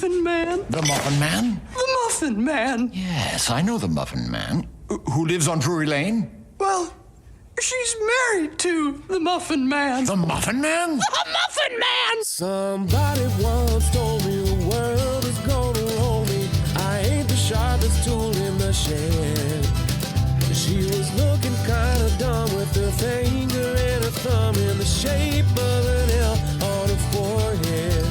Muffin Man. The Muffin Man? The Muffin Man. Yes, I know the Muffin Man. Who lives on Drury Lane? Well, she's married to the Muffin Man. The Muffin Man? The Muffin Man! Somebody once told me the world is gonna roll me. I ain't the sharpest tool in the shed. She was looking kinda dumb with her finger and her thumb in the shape of an L on her forehead.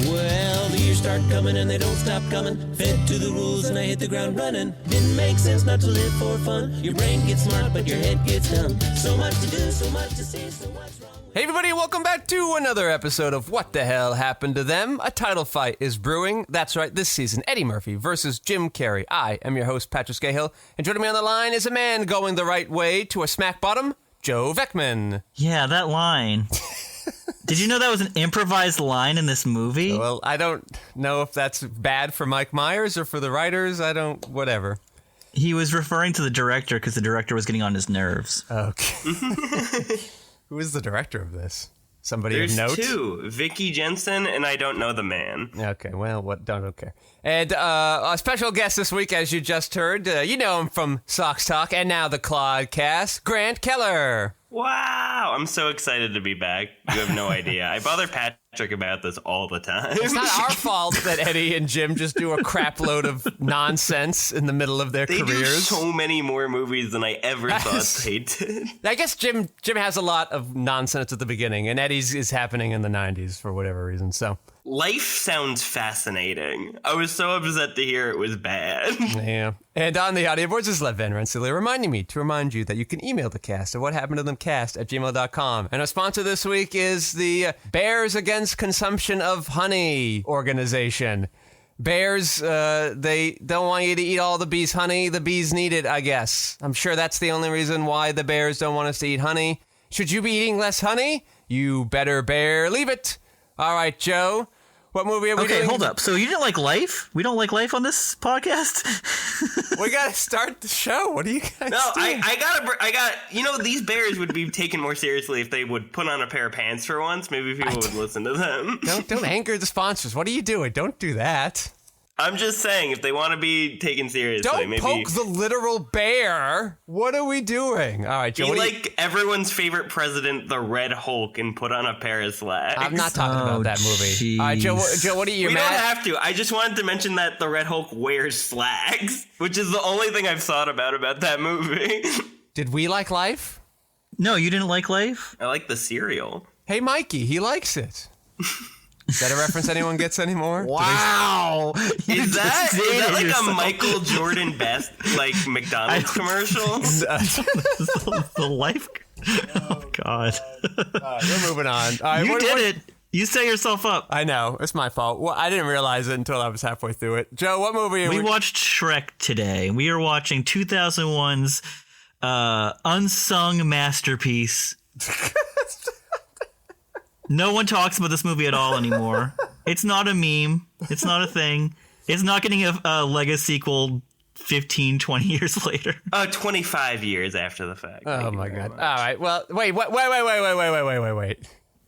Well, the years start coming and they don't stop coming. Fed to the rules and I hit the ground running. Didn't make sense not to live for fun. Your brain gets smart but your head gets dumb. So much to do, so much to see, so what's wrong? Hey everybody, welcome back to another episode of What the Hell Happened to Them? A title fight is brewing. That's right, this season, Eddie Murphy versus Jim Carrey. I am your host, Patrick Skeyhill, and joining me on the line is a man going the right way to a smack bottom, Joe Vekeman. Yeah, that line. Did you know that was an improvised line in this movie? Well, I don't know if that's bad for Mike Myers or for the writers. Whatever. He was referring to the director because the director was getting on his nerves. Okay. Who is the director of this? Somebody There's of note? two, Vicky Jensen and I don't know the man. Okay, well, don't care. And a special guest this week, as you just heard, you know him from Sox Talk and now the Clodcast, Grant Keller. Wow, I'm so excited to be back. You have no idea. I bother Patrick about this all the time. It's not our fault that Eddie and Jim just do a crap load of nonsense in the middle of their They careers. do so many more movies than I ever thought they did. I guess Jim has a lot of nonsense at the beginning, and Eddie's is happening in the 90s for whatever reason, so... Life sounds fascinating. I was so upset to hear it was bad. Yeah. And on the audio boards is Lev Van Rensselaer reminding me to remind you that you can email the cast at whathappenedtothemcast@gmail.com. And our sponsor this week is the Bears Against Consumption of Honey organization. Bears, they don't want you to eat all the bees' honey. The bees need it, I guess. I'm sure that's the only reason why the bears don't want us to eat honey. Should you be eating less honey? You better bear leave it. All right, Joe. What movie are we doing? Okay, hold up. So you didn't like Life? We don't like Life on this podcast? We gotta start the show. What are you guys No, doing? I got, you know, these bears would be taken more seriously if they would put on a pair of pants for once. Maybe people would listen to them. Don't anger the sponsors. What are you doing? Don't do that. I'm just saying, if they want to be taken seriously, Don't maybe... poke the literal bear. What are we doing? All right, Joe. Be like everyone's favorite president, the Red Hulk, and put on a pair of slacks. I'm not talking about that movie. All right, Joe, what are you We mad? don't have to. I just wanted to mention that the Red Hulk wears slacks, which is the only thing I've thought about that movie. Did we like Life? No, you didn't like Life? I like the cereal. Hey, Mikey, he likes it. Is that a reference anyone gets anymore? Wow. Is that like a Michael Jordan Best, like, McDonald's commercial? The Life... Oh, God. We're moving on. All right, You did it. You set yourself up. I know. It's my fault. Well, I didn't realize it until I was halfway through it. Joe, what movie are We watched Shrek today. We are watching 2001's unsung masterpiece. No one talks about this movie at all anymore. It's not a meme. It's not a thing. It's not getting a Lego sequel 15, 20 years later. 25 years after the fact. Oh, my God. All right. Well, wait.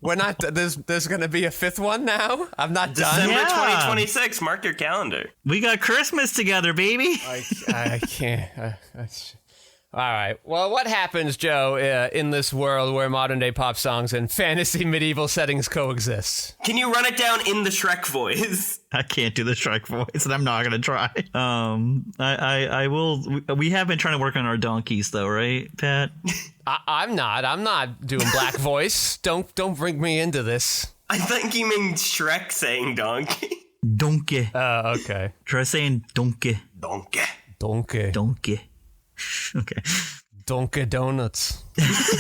We're not... There's going to be a fifth one now? I'm not done? December Yeah. 2026. Mark your calendar. We got Christmas together, baby. I can't... All right. Well, what happens, Joe, in this world where modern-day pop songs and fantasy medieval settings coexist? Can you run it down in the Shrek voice? I can't do the Shrek voice, and I'm not going to try. I will... We have been trying to work on our donkeys, though, right, Pat? I'm not doing black voice. Don't bring me into this. I think you mean Shrek saying donkey. Donkey. Okay. Try saying donkey. Donkey. Donkey. Donkey. Okay. Donkey Donuts. It's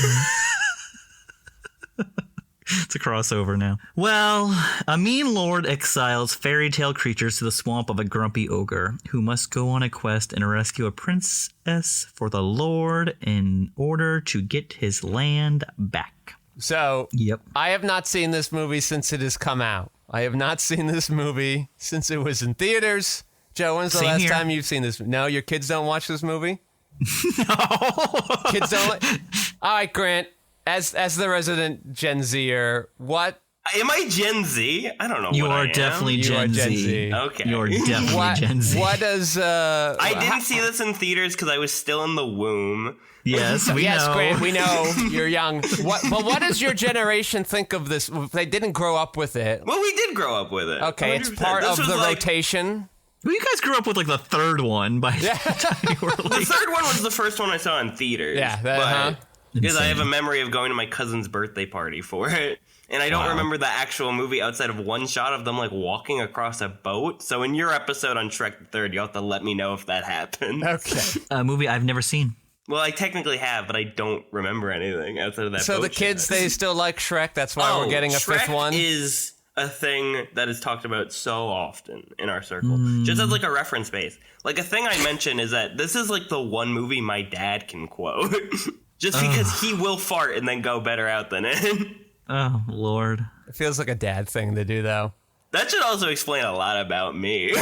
a crossover now. Well, a mean lord exiles fairy tale creatures to the swamp of a grumpy ogre who must go on a quest and rescue a princess for the lord in order to get his land back. So, Yep. I have not seen this movie since it has come out. I have not seen this movie since it was in theaters. Joe, when's the Same last here. time you've seen this? No, your kids don't watch this movie? No. Kids don't like... All right, Grant, as the resident Gen Zer, what Am I Gen Z? I don't know. You what are I am. definitely You Gen are Gen Z. Z. Okay. You're definitely Gen Z. What does... I didn't see this in theaters because I was still in the womb. Yes, we know. Grant, we know you're young. What does your generation think of this? They didn't grow up with it. Well, we did grow up with it. Okay, it's 100%. part This of was the like- rotation. Well, you guys grew up with like the third one by the time you were The like... third one was the first one I saw in theaters. Yeah, because I have a Insane. memory of going to my cousin's birthday party for it. And I don't remember the actual movie outside of one shot of them like walking across a boat. So in your episode on Shrek the Third, you'll have to let me know if that happened. Okay. A movie I've never seen. Well, I technically have, but I don't remember anything outside of that. So boat the kids, shot. they still like Shrek. That's why we're getting a Shrek fifth one. Is a thing that is talked about so often in our circle, just as like a reference base. Like a thing I mention is that this is like the one movie my dad can quote, just because he will fart and then go better out than in. Oh, Lord. It feels like a dad thing to do, though. That should also explain a lot about me.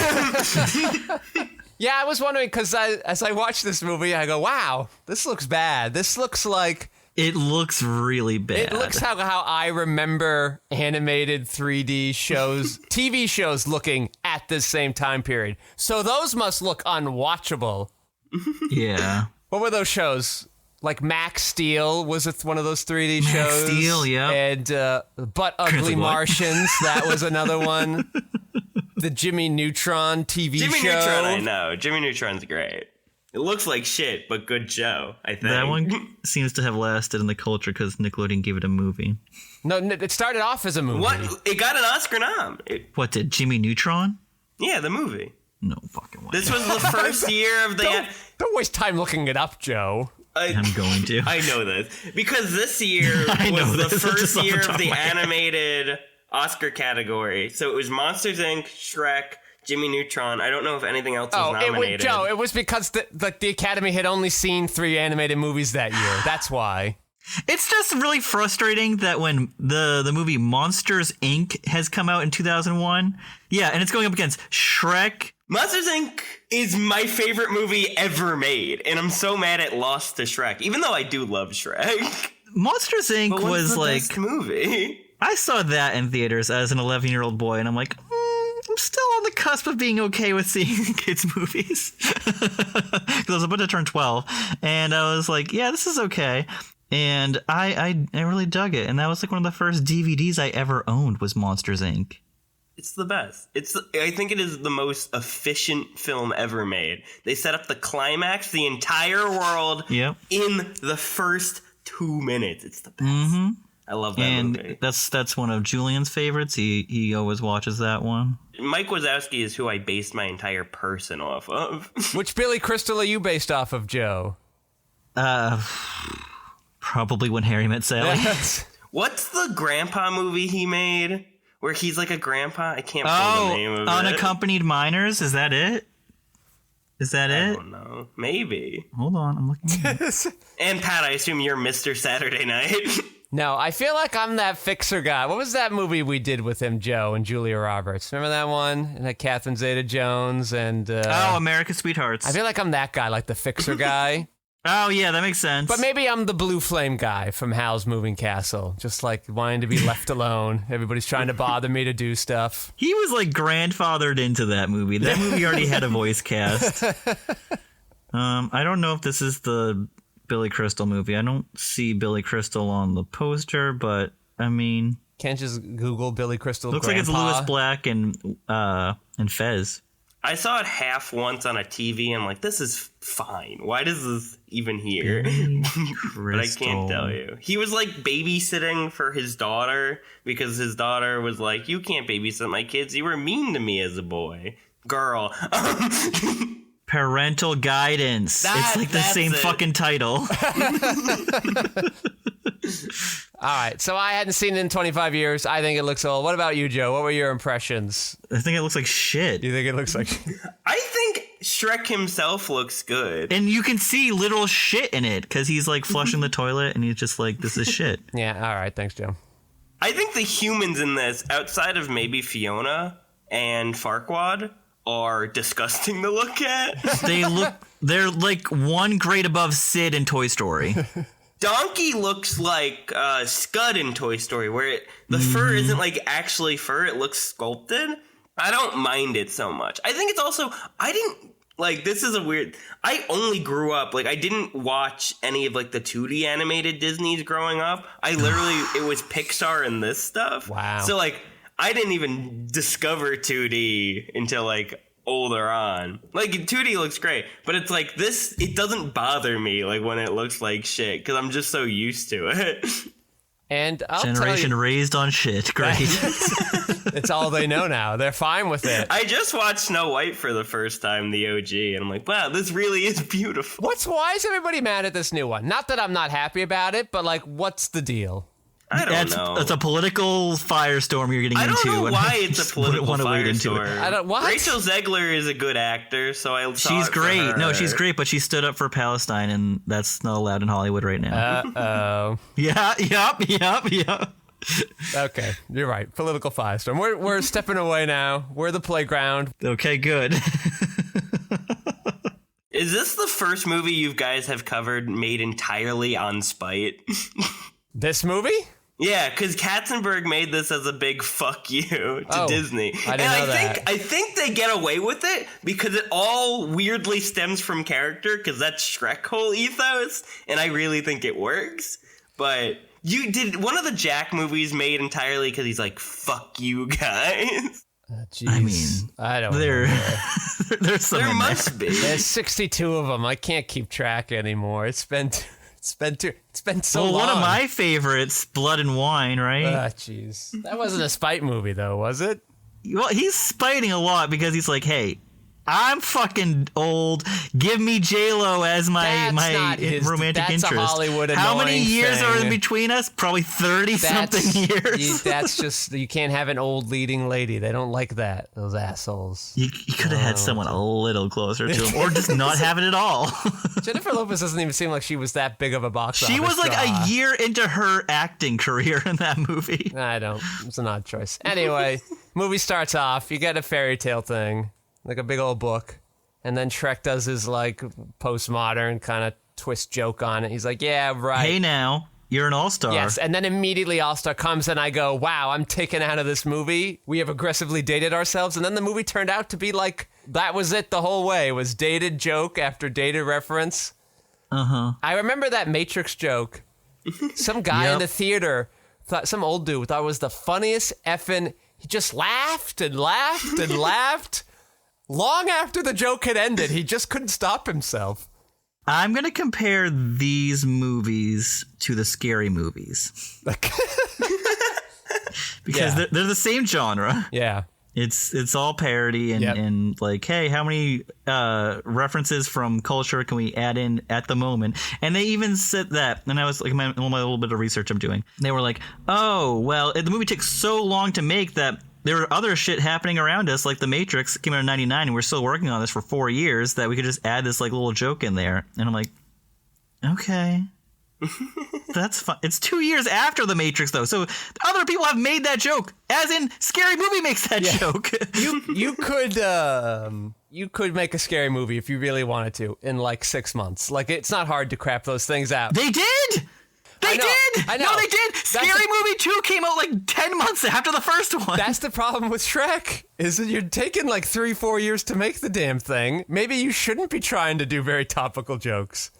Yeah, I was wondering because as I watched this movie, I go, "Wow, this looks bad. This looks like It looks really bad. it looks how I remember animated 3D shows, TV shows looking at this same time period. So those must look unwatchable. Yeah. What were those shows? Like Max Steel was one of those 3D Max shows. Steel, yeah. And But Ugly What? Martians, that was another one. The Jimmy Neutron TV Jimmy show. Neutron, I know. Jimmy Neutron's great. It looks like shit, but good show, I think. That one seems to have lasted in the culture because Nickelodeon gave it a movie. No, it started off as a movie. What? It got an Oscar nom. What, did Jimmy Neutron? Yeah, the movie. No fucking way. This was the first year of the... Don't waste time looking it up, Joe. I'm going to. I know this. Because this year I know was the this. first Just off the year top of the of my head. animated Oscar category. So it was Monsters, Inc., Shrek, Jimmy Neutron. I don't know if anything else was nominated. It was because the Academy had only seen 3 animated movies that year. That's why. It's just really frustrating that when the movie Monsters, Inc. has come out in 2001, yeah, and it's going up against Shrek. Monsters, Inc. is my favorite movie ever made, and I'm so mad it lost to Shrek, even though I do love Shrek. Monsters, Inc. But what's was the like... best movie? I saw that in theaters as an 11-year-old boy, and I'm like, I'm still on the cusp of being okay with seeing kids' movies. Because I was about to turn 12, and I was like, yeah, this is okay. And I really dug it, and that was like one of the first DVDs I ever owned was Monsters, Inc. It's the best. I think it is the most efficient film ever made. They set up the climax, the entire world, Yep. in the first 2 minutes. It's the best. Mm-hmm. I love that And movie. that's one of Julian's favorites. He always watches that one. Mike Wazowski is who I based my entire person off of. Which Billy Crystal are you based off of, Joe? Probably When Harry Met Sally. What's the grandpa movie he made where he's like a grandpa? I can't pull the name of it. Unaccompanied Minors. Is that it? Is that I it? don't know. Maybe. Hold on, I'm looking. And Pat, I assume you're Mr. Saturday Night. No, I feel like I'm that fixer guy. What was that movie we did with him, Joe, and Julia Roberts? Remember that one? And like Catherine Zeta-Jones and... America's Sweethearts. I feel like I'm that guy, like the fixer guy. Oh, yeah, that makes sense. But maybe I'm the blue flame guy from Howl's Moving Castle. Just like wanting to be left alone. Everybody's trying to bother me to do stuff. He was like grandfathered into that movie. That movie already had a voice cast. I don't know if this is the Billy Crystal movie. I don't see Billy Crystal on the poster, but I mean, Can't just Google Billy Crystal looks grandpa. like it's Lewis Black and Fez. I saw it half once on a TV and I'm like, this is fine. Why does this even here? But I can't tell you. He was like babysitting for his daughter because his daughter was like, you can't babysit my kids. You were mean to me as a boy. Girl. Parental Guidance. It's like the same it. fucking title. All right, so I hadn't seen it in 25 years. I think it looks old. What about you, Joe? What were your impressions? I think it looks like shit. You think it looks like... I think Shrek himself looks good. And you can see literal shit in it because he's like flushing the toilet and he's just like, this is shit. Yeah, all right, thanks, Joe. I think the humans in this, outside of maybe Fiona and Farquaad, are disgusting to look at. They're like one grade above Sid in Toy Story. Donkey looks like Scud in Toy Story, where the fur isn't like actually fur; it looks sculpted. I don't mind it so much. I think it's also this is a weird. I only grew up I didn't watch any of the 2D animated Disneys growing up. I literally it was Pixar and this stuff. Wow. So I didn't even discover 2D until older on. 2D looks great, but it's this, it doesn't bother me when it looks like shit because I'm just so used to it. And I'll Generation tell you, raised on shit. Great. it's all they know now. They're fine with it. I just watched Snow White for the first time, the OG, and I'm like, wow, this really is beautiful. Why is everybody mad at this new one? Not that I'm not happy about it, but what's the deal? I don't know. It's a political firestorm you're getting into. I don't know why it's a political firestorm. What? Rachel Zegler is a good actor, so she's great. No, she's great, but she stood up for Palestine, and that's not allowed in Hollywood right now. Uh-oh. Yep. Okay, you're right. Political firestorm. We're stepping away now. We're the playground. Okay, good. Is this the first movie you guys have covered made entirely on spite? This movie? Yeah, because Katzenberg made this as a big fuck you to Disney. I didn't know that. I think they get away with it because it all weirdly stems from character, because that's Shrek whole ethos, and I really think it works. But you did one of the Jack movies made entirely because he's like, fuck you guys. I mean, I don't know. There's some there must be. There's 62 of them. I can't keep track anymore. It's been so long. One of my favorites, Blood and Wine, right? Jeez. That wasn't a spite movie, though, was it? Well, he's spiting a lot because he's like, hey, I'm fucking old. Give me J-Lo as my romantic interest. That's a Hollywood How many years thing. are in between us? Probably 30-something years. That's just, you can't have an old leading lady. They don't like that, those assholes. You could have had someone a little closer to him, or just not have it at all. Jennifer Lopez doesn't even seem like she was that big of a box office She was like draw. a year into her acting career in that movie. It's an odd choice. Anyway, movie starts off, you get a fairy tale thing. Like a big old book. And then Shrek does his, postmodern kind of twist joke on it. He's like, yeah, right. Hey, now, you're an all-star. Yes, and then immediately All-Star comes, and I go, wow, I'm taken out of this movie. We have aggressively dated ourselves. And then the movie turned out to be that was it the whole way. It was dated joke after dated reference. Uh-huh. I remember that Matrix joke. Some guy in the theater, some old dude, thought it was the funniest effing... He just laughed and laughed and laughed. Long after the joke had ended, he just couldn't stop himself. I'm going to compare these movies to the scary movies. Because they're the same genre. Yeah. It's all parody and hey, how many references from culture can we add in at the moment? And they even said that, and I was my little bit of research I'm doing. They were like, oh, well, the movie takes so long to make that there are other shit happening around us, like The Matrix came out in 1999, and we're still working on this for 4 years, that we could just add this little joke in there. And I'm like, okay. That's fun. It's 2 years after The Matrix, though, so other people have made that joke. As in, Scary Movie makes that joke. You could make a scary movie if you really wanted to in 6 months. It's not hard to crap those things out. They did. I know. No, they did. Scary Movie 2 came out 10 months after the first one. That's the problem with Shrek, is that you're taking 3-4 years to make the damn thing. Maybe you shouldn't be trying to do very topical jokes.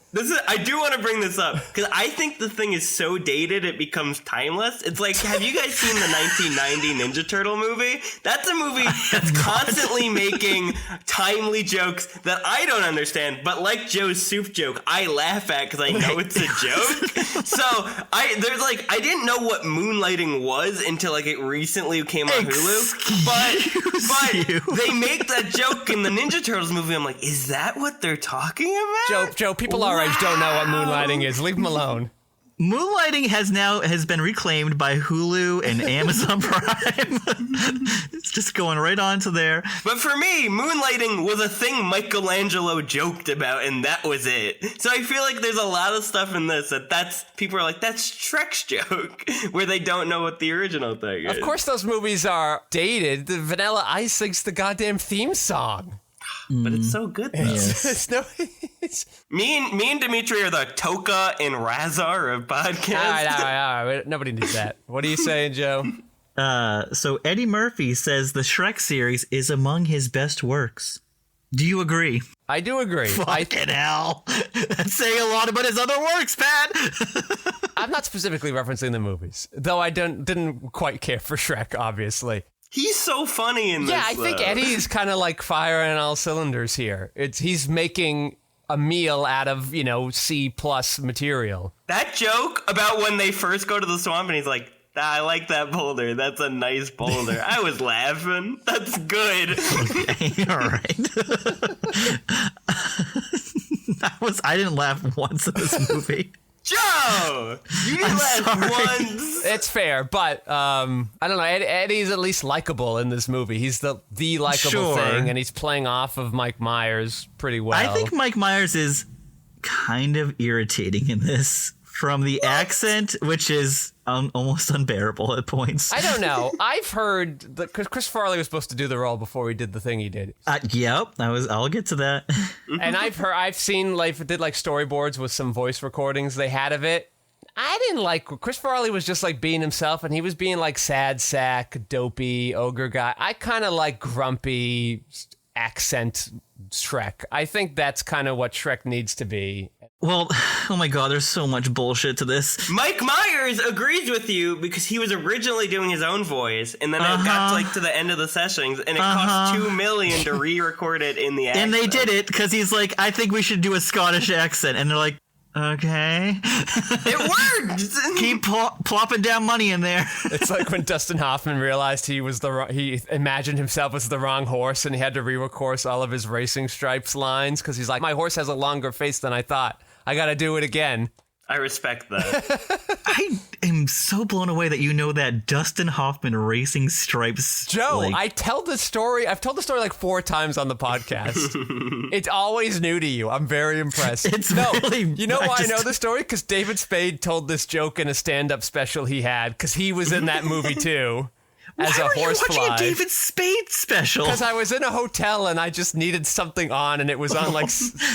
I do want to bring this up because I think the thing is so dated it becomes timeless. It's have you guys seen the 1990 Ninja Turtle movie? That's a movie that's constantly making timely jokes that I don't understand, but like Joe's soup joke, I laugh at because I know it's a joke. So I didn't know what moonlighting was until it recently came on Hulu. But they make that joke in the Ninja Turtles movie. I'm like, is that what they're talking about? Joe, people our age don't know what moonlighting is. Leave them alone. Moonlighting has been reclaimed by Hulu and Amazon Prime. It's just going right on to there. But for me, moonlighting was a thing Michelangelo joked about, and that was it. So I feel like there's a lot of stuff in this that's people are like, that's Shrek's joke, where they don't know what the original thing is. Of course those movies are dated. The Vanilla Ice sings the goddamn theme song. but it's so good though. It's Me and Dimitri are the Toka and Razar of podcasts. all right. Nobody needs that. What are you saying, Joe? So Eddie Murphy says the Shrek series is among his best works. Do you agree? I do agree. Fucking hell. That's saying a lot about his other works, Pat. I'm not specifically referencing the movies, though I didn't quite care for Shrek, obviously. He's so funny in this. Yeah, I think Eddie is kind of like firing all cylinders here. He's making a meal out of, C+ material. That joke about when they first go to the swamp and he's like, I like that boulder. That's a nice boulder. I was laughing. That's good. Okay, all right. I didn't laugh once in this movie. Joe! You didn't laugh once. It's fair, but I don't know. Eddie's at least likable in this movie. He's the likable thing, and he's playing off of Mike Myers pretty well. I think Mike Myers is kind of irritating in this. From the accent, which is almost unbearable at points. I don't know. I've heard that because Chris Farley was supposed to do the role before he did the thing he did. Yep, I'll get to that. And I've seen did storyboards with some voice recordings they had of it. I didn't like Chris Farley was just like being himself, and he was being like sad sack, dopey ogre guy. I kind of like grumpy accent Shrek. I think that's kind of what Shrek needs to be. Well, oh my god, there's so much bullshit to this. Mike Myers agrees with you because he was originally doing his own voice, and then it got to the end of the sessions, and it cost $2 million to re-record it in the accent. And they did it because he's like, I think we should do a Scottish accent, and they're like, okay. It worked! Keep plopping down money in there. It's like when Dustin Hoffman realized he imagined himself as the wrong horse, and he had to re-record all of his Racing Stripes lines because he's like, my horse has a longer face than I thought. I gotta do it again. I respect that. I am so blown away that you know that Dustin Hoffman Racing Stripes. Joe, I've told the story like 4 times on the podcast. It's always new to you. I'm very impressed. You know why I know the story? Because David Spade told this joke in a stand-up special he had, because he was in that movie too. As a horsefly. Why were you watching a David Spade special? Because I was in a hotel and I just needed something on, and it was on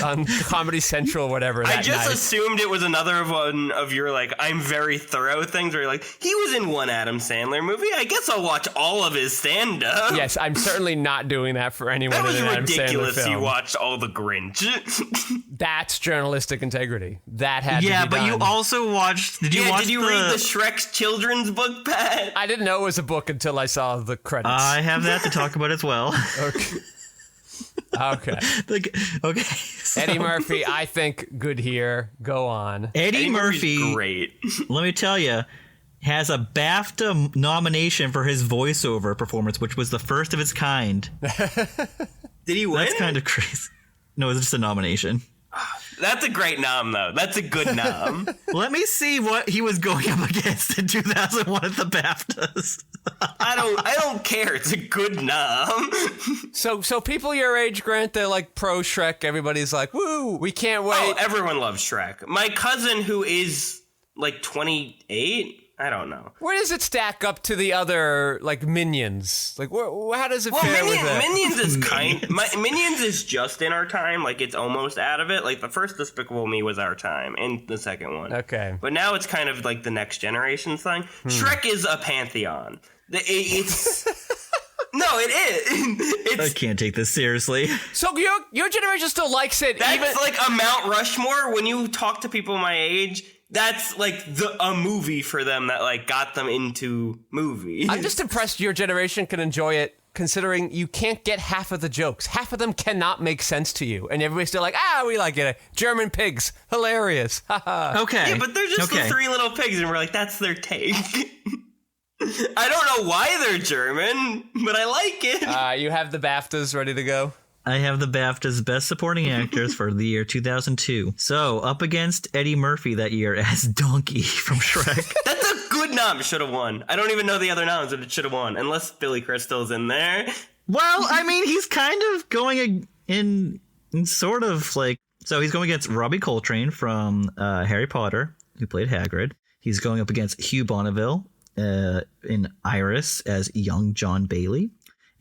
on Comedy Central or whatever. I just assumed it was another one of your I'm very thorough things where you're like, he was in one Adam Sandler movie. I guess I'll watch all of his stand-up. Yes, I'm certainly not doing that for anyone in an Adam Sandler film. That was ridiculous. You watched all the Grinch. That's journalistic integrity. That had to be done. Yeah, but you also watched. Did you read the Shrek's children's book, Pat? I didn't know it was a book until I saw the credits. I have that to talk about as well. Okay. Okay. So. Eddie Murphy, I think good here. Go on. Eddie Murphy, great. Let me tell you, has a BAFTA nomination for his voiceover performance, which was the first of its kind. Did he win? That's kind of crazy. No, it was just a nomination. That's a great nom, though. That's a good nom. Let me see what he was going up against in 2001 at the BAFTAs. I don't care. It's a good nom. So people your age, Grant, they're like pro Shrek. Everybody's like, woo, we can't wait. Oh, everyone loves Shrek. My cousin, who is 28, I don't know. Where does it stack up to the other Minions? How does it fare with it? Minions is Minions is just in our time. It's almost out of it. The first Despicable Me was our time, and the second one. Okay. But now it's kind of the next generation thing. Shrek is a pantheon. It's no, it is. I can't take this seriously. So your generation still likes it. That's a Mount Rushmore. When you talk to people my age, that's a movie for them that got them into movies. I'm just impressed your generation can enjoy it, considering you can't get half of the jokes. Half of them cannot make sense to you, and everybody's still like, we like it. German pigs, hilarious. Okay. Yeah, but they're just the 3 little pigs, and we're like, that's their take. I don't know why they're German, but I like it. You have the BAFTAs ready to go? I have the BAFTA's Best Supporting Actors for the year 2002. So, up against Eddie Murphy that year as Donkey from Shrek. That's a good nom. It should have won. I don't even know the other noms, but it should have won. Unless Billy Crystal's in there. Well, I mean, he's kind of going in sort of So, he's going against Robbie Coltrane from Harry Potter, who played Hagrid. He's going up against Hugh Bonneville in Iris as young John Bailey.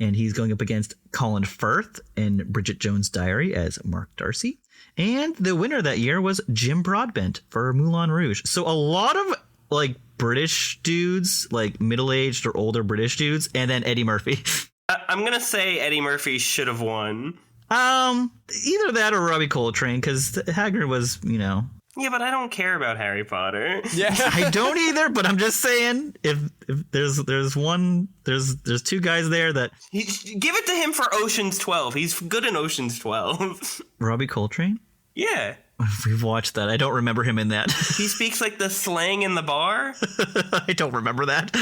and he's going up against Colin Firth in Bridget Jones' Diary as Mark Darcy. And the winner that year was Jim Broadbent for Moulin Rouge. So a lot of like British dudes, like middle-aged or older British dudes, and then Eddie Murphy. I'm gonna say Eddie Murphy should have won. Either that or Robbie Coltrane, because Hagrid was, you know. Yeah, but I don't care about Harry Potter. Yeah, I don't either, but I'm just saying, if there's two guys there that Give it to him for Ocean's 12. He's good in Ocean's 12. Robbie Coltrane. Yeah. We've watched that. I don't remember him in that. He speaks like the slang in the bar. I don't remember that.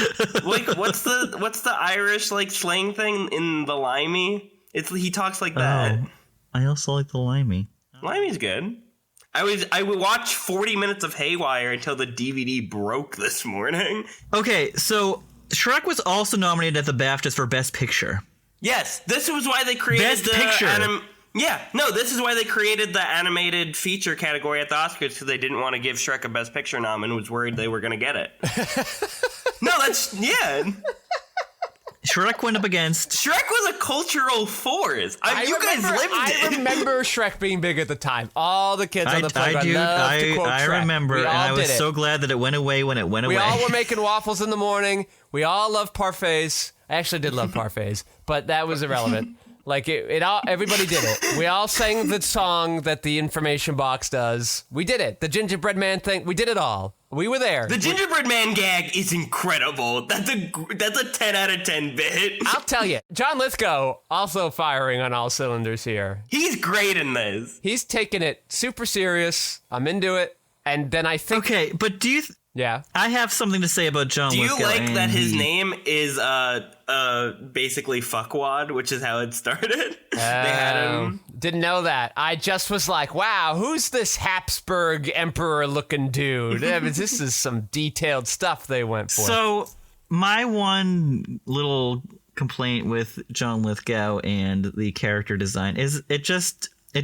Like, what's the Irish like slang thing in the Limey? He talks like that. Oh, I also like the Limey. Limey's good. I would watch 40 minutes of Haywire until the DVD broke this morning. Okay, so Shrek was also nominated at the BAFTAs for Best Picture. Yes, this was why they created Best the Picture. This is why they created the animated feature category at the Oscars, because they didn't want to give Shrek a Best Picture nom and was worried they were going to get it. Shrek went up against... Shrek was a cultural force. I remember Shrek being big at the time. All the kids on the playground loved to quote Shrek. I remember, and I was so glad that it went away when it went away. We all were making waffles in the morning. We all loved parfaits. I actually did love parfaits, but that was irrelevant. Like everybody did it. We all sang the song that the information box does. We did it. The gingerbread man thing. We did it all. We were there. The gingerbread man gag is incredible. That's a 10 out of 10 bit. I'll tell you, John Lithgow also firing on all cylinders here. He's great in this. He's taking it super serious. I'm into it. And then I think... Okay, but do you... Yeah. I have something to say about John Lithgow. Do you like that his name is basically fuckwad, which is how it started? They had him. Didn't know that. I just was like, wow, who's this Habsburg emperor-looking dude? This is some detailed stuff they went for. So, my one little complaint with John Lithgow and the character design is it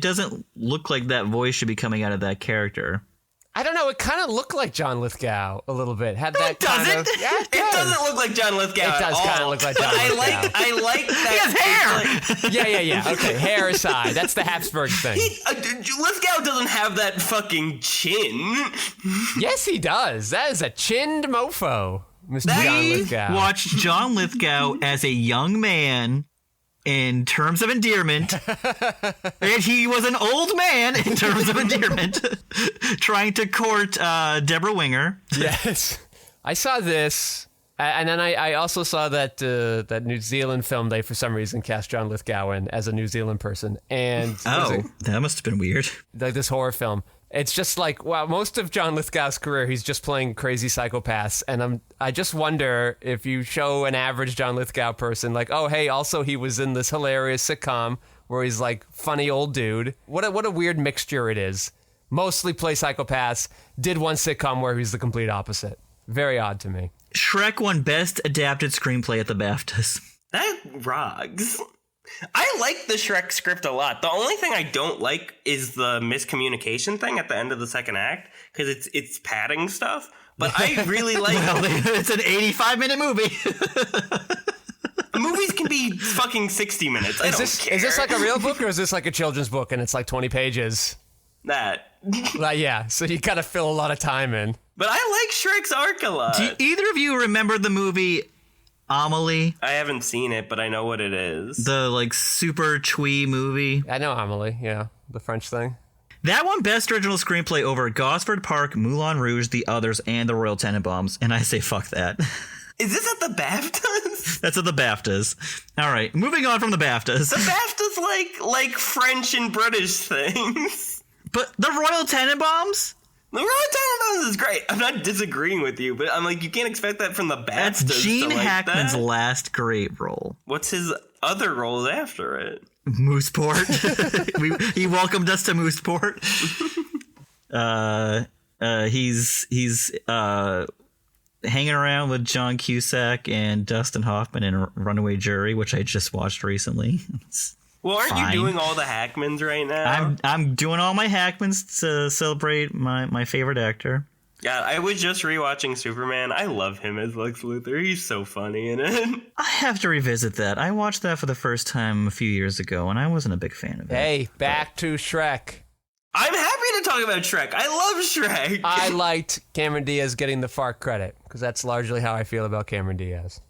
doesn't look like that voice should be coming out of that character. I don't know. It kind of looked like John Lithgow a little bit. Had that it doesn't. It doesn't look like John Lithgow. It does kind of look like John Lithgow. I like that. He has hair. Yeah. Okay, hair aside. That's the Habsburg thing. Lithgow doesn't have that fucking chin. Yes, he does. That is a chinned mofo, Mr. John Lithgow. Watched John Lithgow as a young man in terms of endearment, and he was an old man in terms of endearment, trying to court Deborah Winger. Yes, I saw this, and then I also saw that that New Zealand film they for some reason cast John Lithgow in as a New Zealand person, and that must have been weird. Like this horror film. It's just like, wow, most of John Lithgow's career, he's just playing crazy psychopaths. And I just wonder if you show an average John Lithgow person, like, oh, hey, also he was in this hilarious sitcom where he's like funny old dude. What a weird mixture it is. Mostly play psychopaths, did one sitcom where he's the complete opposite. Very odd to me. Shrek won Best Adapted Screenplay at the BAFTAs. That rocks. I like the Shrek script a lot. The only thing I don't like is the miscommunication thing at the end of the second act, because it's padding stuff. But I really like... Well, it's an 85-minute movie. Movies can be fucking 60 minutes. I don't care. Is this like a real book, or is this like a children's book and it's like 20 pages? That. Yeah, so you gotta fill a lot of time in. But I like Shrek's arc a lot. Do either of you remember the movie Amelie? I haven't seen it, but I know what it is. The like super twee movie. I know Amelie, yeah, the French thing. That won Best Original Screenplay over Gosford Park, Moulin Rouge, The Others, and The Royal Tenenbaums, and I say fuck that. Is this at the BAFTAs? That's at the BAFTAs. All right, moving on from the BAFTAs. The BAFTAs like French and British things. But The Royal Tenenbaums? The Royal Tenenbaums is great. I'm not disagreeing with you, but I'm like, you can't expect that from the BAFTAs. That's Gene Hackman's that. last great role. What's his other roles after it? Mooseport. He welcomed us to Mooseport. He's hanging around with John Cusack and Dustin Hoffman in Runaway Jury, which I just watched recently. Well, aren't you doing all the Hackmans right now? I'm doing all my Hackmans to celebrate my favorite actor. Yeah, I was just rewatching Superman. I love him as Lex Luthor. He's so funny in it. I have to revisit that. I watched that for the first time a few years ago, and I wasn't a big fan of it. Hey, back to Shrek. I'm happy to talk about Shrek. I love Shrek. I liked Cameron Diaz getting the fart credit, because that's largely how I feel about Cameron Diaz.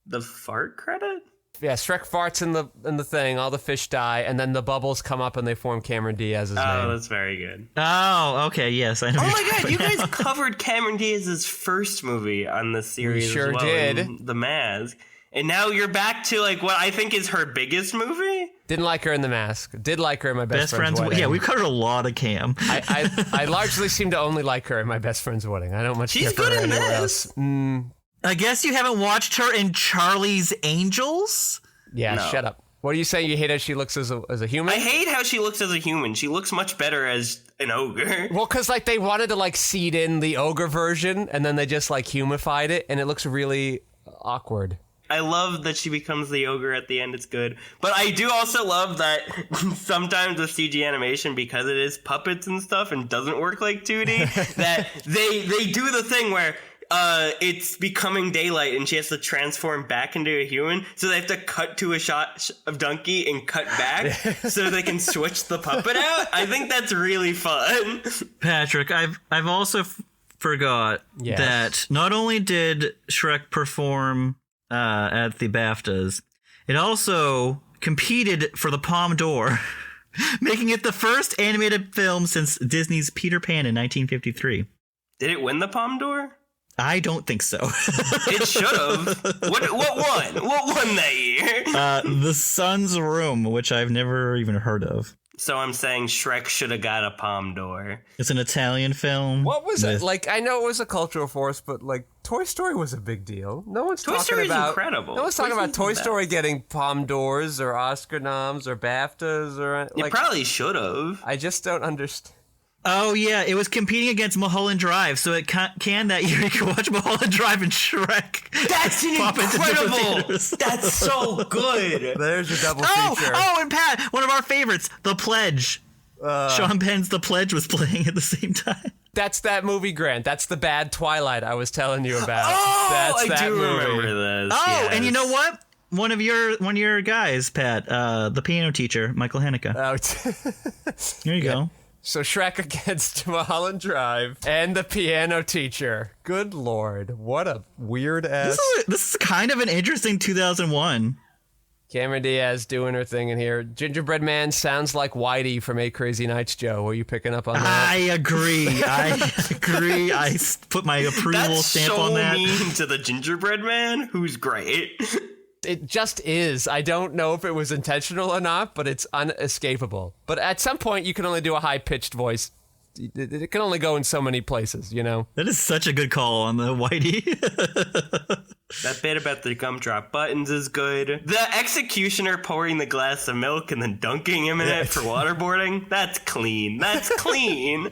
The fart credit? Yeah, Shrek farts in the thing, all the fish die, and then the bubbles come up and they form Cameron Diaz's name. Oh, that's very good. Oh, okay, yes. I know. Oh my god, you guys covered Cameron Diaz's first movie on this series We sure as well, did. in The Mask. And now you're back to like what I think is her biggest movie? Didn't like her in The Mask. Did like her in My Best Friend's Wedding. Yeah, we've covered a lot of Cam. I largely seem to only like her in My Best Friend's Wedding. I don't much She's care for good her in anywhere this. else. I guess you haven't watched her in Charlie's Angels? Yeah, No. shut up. What are you saying? You hate how she looks as a human? I hate how she looks as a human. She looks much better as an ogre. Well, because like they wanted to like seed in the ogre version, and then they just like humified it, and it looks really awkward. I love that she becomes the ogre at the end. It's good. But I do also love that sometimes the CG animation, because it is puppets and stuff and doesn't work like 2D, that they do the thing where it's becoming daylight and she has to transform back into a human. So they have to cut to a shot of Donkey and cut back so they can switch the puppet out. I think that's really fun. Patrick, I've also forgot Yes. that not only did Shrek perform at the BAFTAs, it also competed for the Palme d'Or, making it the first animated film since Disney's Peter Pan in 1953. Did it win the Palme d'Or? I don't think so. It should have. What won? What won that year? The Sun's Room, which I've never even heard of. So I'm saying Shrek should have got a Palme d'Or. It's an Italian film. What was it? with- Like, I know it was a cultural force, but like Toy Story was a big deal. No one's Toy talking Story is about incredible. No one's Toy talking about Story's Toy the Story best. getting Palme d'Ors or Oscar noms or BAFTAs or It like. probably should have. I just don't understand. Oh, yeah, it was competing against Mulholland Drive, so it can that year you can watch Mulholland Drive and Shrek. That's Pop into different incredible. theaters. That's so good. There's your double feature. Oh, and Pat, one of our favorites, The Pledge. Sean Penn's The Pledge was playing at the same time. That's that movie, Grant. That's the bad Twilight I was telling you about. Oh, That's I that do movie. remember this. Oh, yes. and you know what? One of your guys, Pat, the piano teacher, Michael Haneke. Oh, Here you go. So Shrek against Mulholland Drive and the piano teacher. Good Lord, what a weird ass. This is kind of an interesting 2001. Cameron Diaz doing her thing in here. Gingerbread Man sounds like Whitey from 8 Crazy Nights, Joe. Were you picking up on that? I agree. I put my approval That's stamp so on that. mean to the gingerbread man, who's great. It just is. I don't know if it was intentional or not, but it's unescapable. But at some point, you can only do a high-pitched voice. It can only go in so many places, you know? That is such a good call on the Whitey. That bit about the gumdrop buttons is good. The executioner pouring the glass of milk and then dunking him in it for waterboarding, that's clean. That's clean.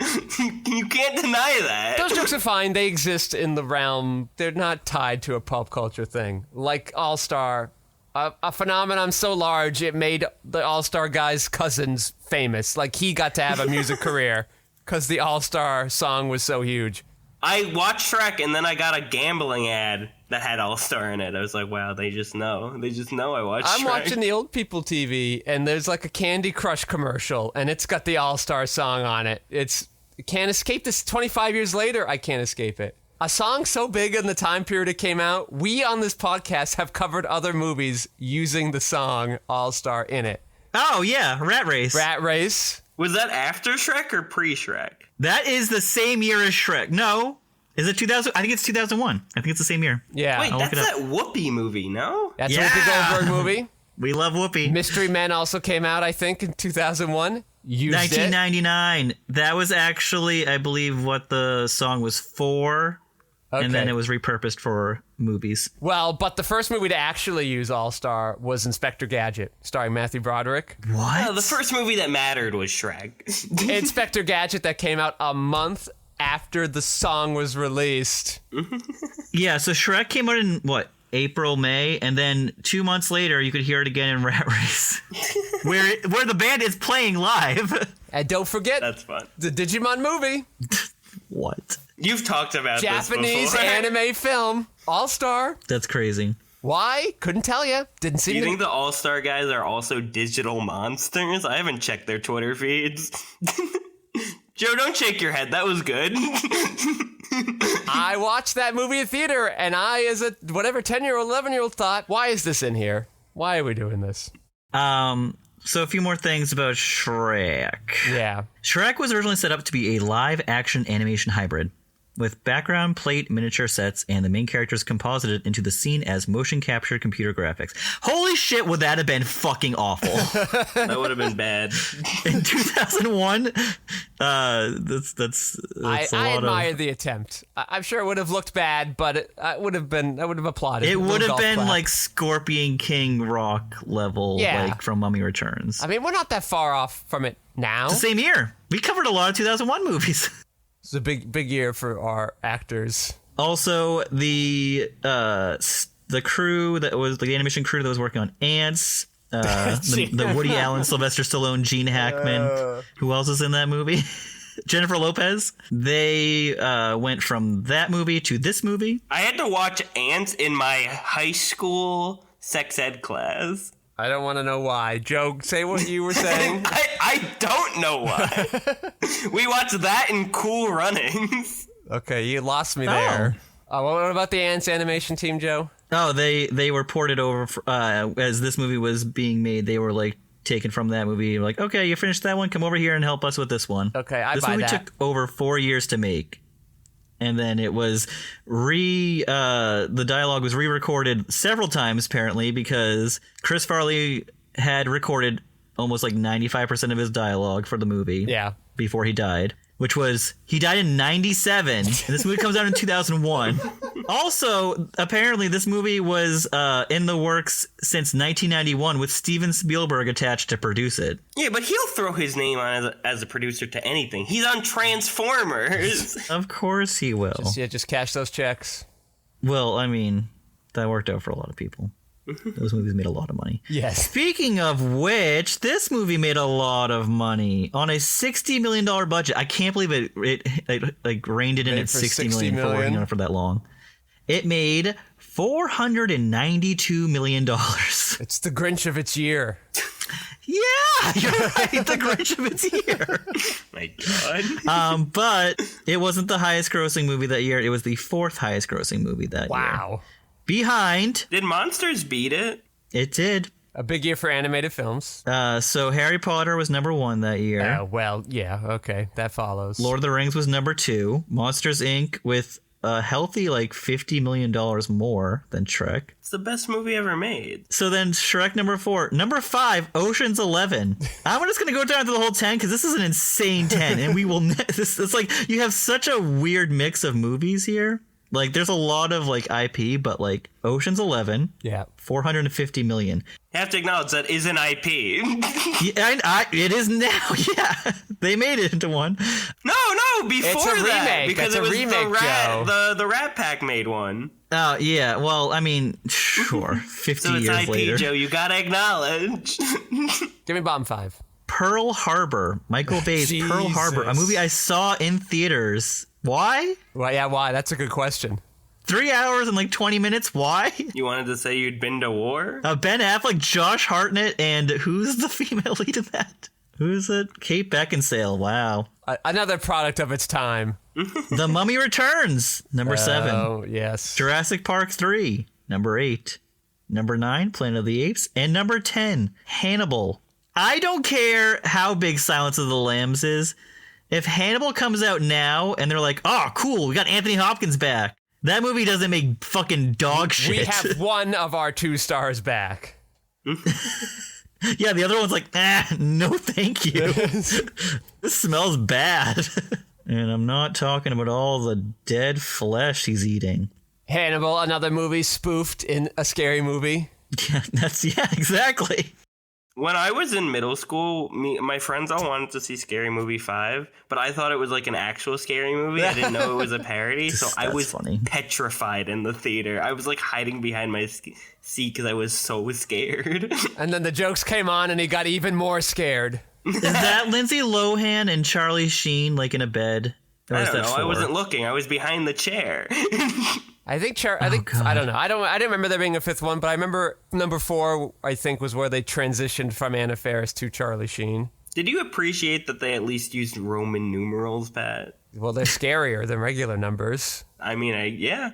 You can't deny that. Those jokes are fine. They exist in the realm. They're not tied to a pop culture thing. Like All-Star, a phenomenon so large, it made the All-Star guy's cousins famous. Like, he got to have a music career because the All-Star song was so huge. I watched Shrek and then I got a gambling ad that had All-Star in it. I was like, wow, they just know. They just know I watched I'm Shrek. watching the old people TV, and there's like a Candy Crush commercial, and it's got the All-Star song on it. It can't escape this. 25 years later, I can't escape it. A song so big in the time period it came out, we on this podcast have covered other movies using the song All-Star in it. Oh, yeah, Rat Race. Rat Race. Was that after Shrek or pre-Shrek? That is the same year as Shrek. No. Is it 2000? I think it's 2001. I think it's the same year. Yeah. Wait, I'll that's look it that Whoopi movie, no? That's a Yeah. Whoopi Goldberg movie. We love Whoopi. Mystery Men also came out, I think, in 2001. Used 1999. That was actually, I believe, what the song was for. it. And then Okay. it was repurposed for movies. Well, but the first movie to actually use All-Star was Inspector Gadget, starring Matthew Broderick. What? Oh, the first movie that mattered was Shrek. Inspector Gadget that came out a month after the song was released. Yeah, so Shrek came out in, what, April, May? And then 2 months later, you could hear it again in Rat Race. where the band is playing live. And don't forget That's fun. the Digimon movie. What? You've talked about Japanese this before. anime film, All-Star. That's crazy. Why? Couldn't tell you. Didn't see. Do you think the All-Star guys are also digital monsters? I haven't checked their Twitter feeds. Joe, don't shake your head. That was good. I watched that movie in theater, and I, as a 10-year-old, 11-year-old, thought, why is this in here? Why are we doing this? So a few more things about Shrek. Yeah. Shrek was originally set up to be a live-action animation hybrid, with background plate miniature sets and the main characters composited into the scene as motion capture computer graphics. Holy shit, would that have been fucking awful? That would have been bad. In 2001, that's I admire the attempt. I'm sure it would have looked bad, but I would have applauded. It would have been like Scorpion King rock level, like from Mummy Returns. I mean, we're not that far off from it now. It's the same year. We covered a lot of 2001 movies. It's a big year for our actors. Also, the crew that was the animation crew that was working on Ants, the Woody Allen, Sylvester Stallone, Gene Hackman. Who else is in that movie? Jennifer Lopez. They went from that movie to this movie. I had to watch Ants in my high school sex ed class. I don't want to know why. Joe, say what you were saying. I don't know why. We watched that in Cool Runnings. Okay, you lost me there. What about the Ants animation team, Joe? Oh, they were ported over as this movie was being made. They were like taken from that movie. Like, okay, you finished that one. Come over here and help us with this one. Okay, I buy that. This movie took over 4 years to make. And then it was the dialogue was re-recorded several times, apparently, because Chris Farley had recorded almost like 95% of his dialogue for the movie before he died, which was, he died in 97, and this movie comes out in 2001. Also, apparently this movie was in the works since 1991 with Steven Spielberg attached to produce it. Yeah, but he'll throw his name on as a producer to anything. He's on Transformers. Of course he will. Just cash those checks. Well, I mean, that worked out for a lot of people. Those movies made a lot of money. Yes. Speaking of which, this movie made a lot of money on a $60 million budget. I can't believe it like reined it in at $60 million for working on it for that long. It made $492 million. It's the Grinch of its year. Yeah, you're right. The Grinch of its year. My God. But it wasn't the highest grossing movie that year. It was the fourth highest grossing movie that year. Wow. Behind. Did Monsters beat it? It did. A big year for animated films. So Harry Potter was number 1 that year. Well, yeah, okay. That follows. Lord of the Rings was number 2. Monsters, Inc. with a healthy like $50 million more than Shrek. It's the best movie ever made. So then Shrek number 4. Number 5, Ocean's 11. I'm just going to go down to the whole 10 because this is an insane 10. And we will... It's like you have such a weird mix of movies here. Like, there's a lot of, like, IP, but, like, Ocean's 11, $450 million. You have to acknowledge that is an IP. It is now, yeah. They made it into one. No, before it's a that. Remake. Because That's it was a remake, the Rat Pack made one. Oh, yeah. Well, I mean, sure. 50 so it's years IP, later. Joe. You gotta acknowledge. Give me bottom 5. Pearl Harbor. Michael Bay's Pearl Harbor. A movie I saw in theaters. Why? Well, yeah, why? That's a good question. 3 hours and like 20 minutes. Why? You wanted to say you'd been to war? Ben Affleck, Josh Hartnett, and who's the female lead in that? Who's it? Kate Beckinsale. Wow. Another product of its time. The Mummy Returns. Number 7. Oh, yes. Jurassic Park 3. Number 8. Number 9, Planet of the Apes. And number 10, Hannibal. I don't care how big Silence of the Lambs is. If Hannibal comes out now and they're like, oh, cool, we got Anthony Hopkins back. That movie doesn't make fucking dog shit. We have one of our 2 stars back. Yeah, the other one's like, no thank you. This smells bad. And I'm not talking about all the dead flesh he's eating. Hannibal, another movie spoofed in a scary movie. Yeah, exactly. When I was in middle school, my friends all wanted to see Scary Movie 5, but I thought it was like an actual scary movie. I didn't know it was a parody, so I was petrified in the theater. I was like hiding behind my seat because I was so scared. And then the jokes came on and he got even more scared. Is that Lindsay Lohan and Charlie Sheen like in a bed? I don't know. I wasn't looking. I was behind the chair. I think I don't know. I didn't remember there being a fifth one, but I remember number 4, I think, was where they transitioned from Anna Faris to Charlie Sheen. Did you appreciate that they at least used Roman numerals, Pat? Well, they're scarier than regular numbers. I mean, yeah.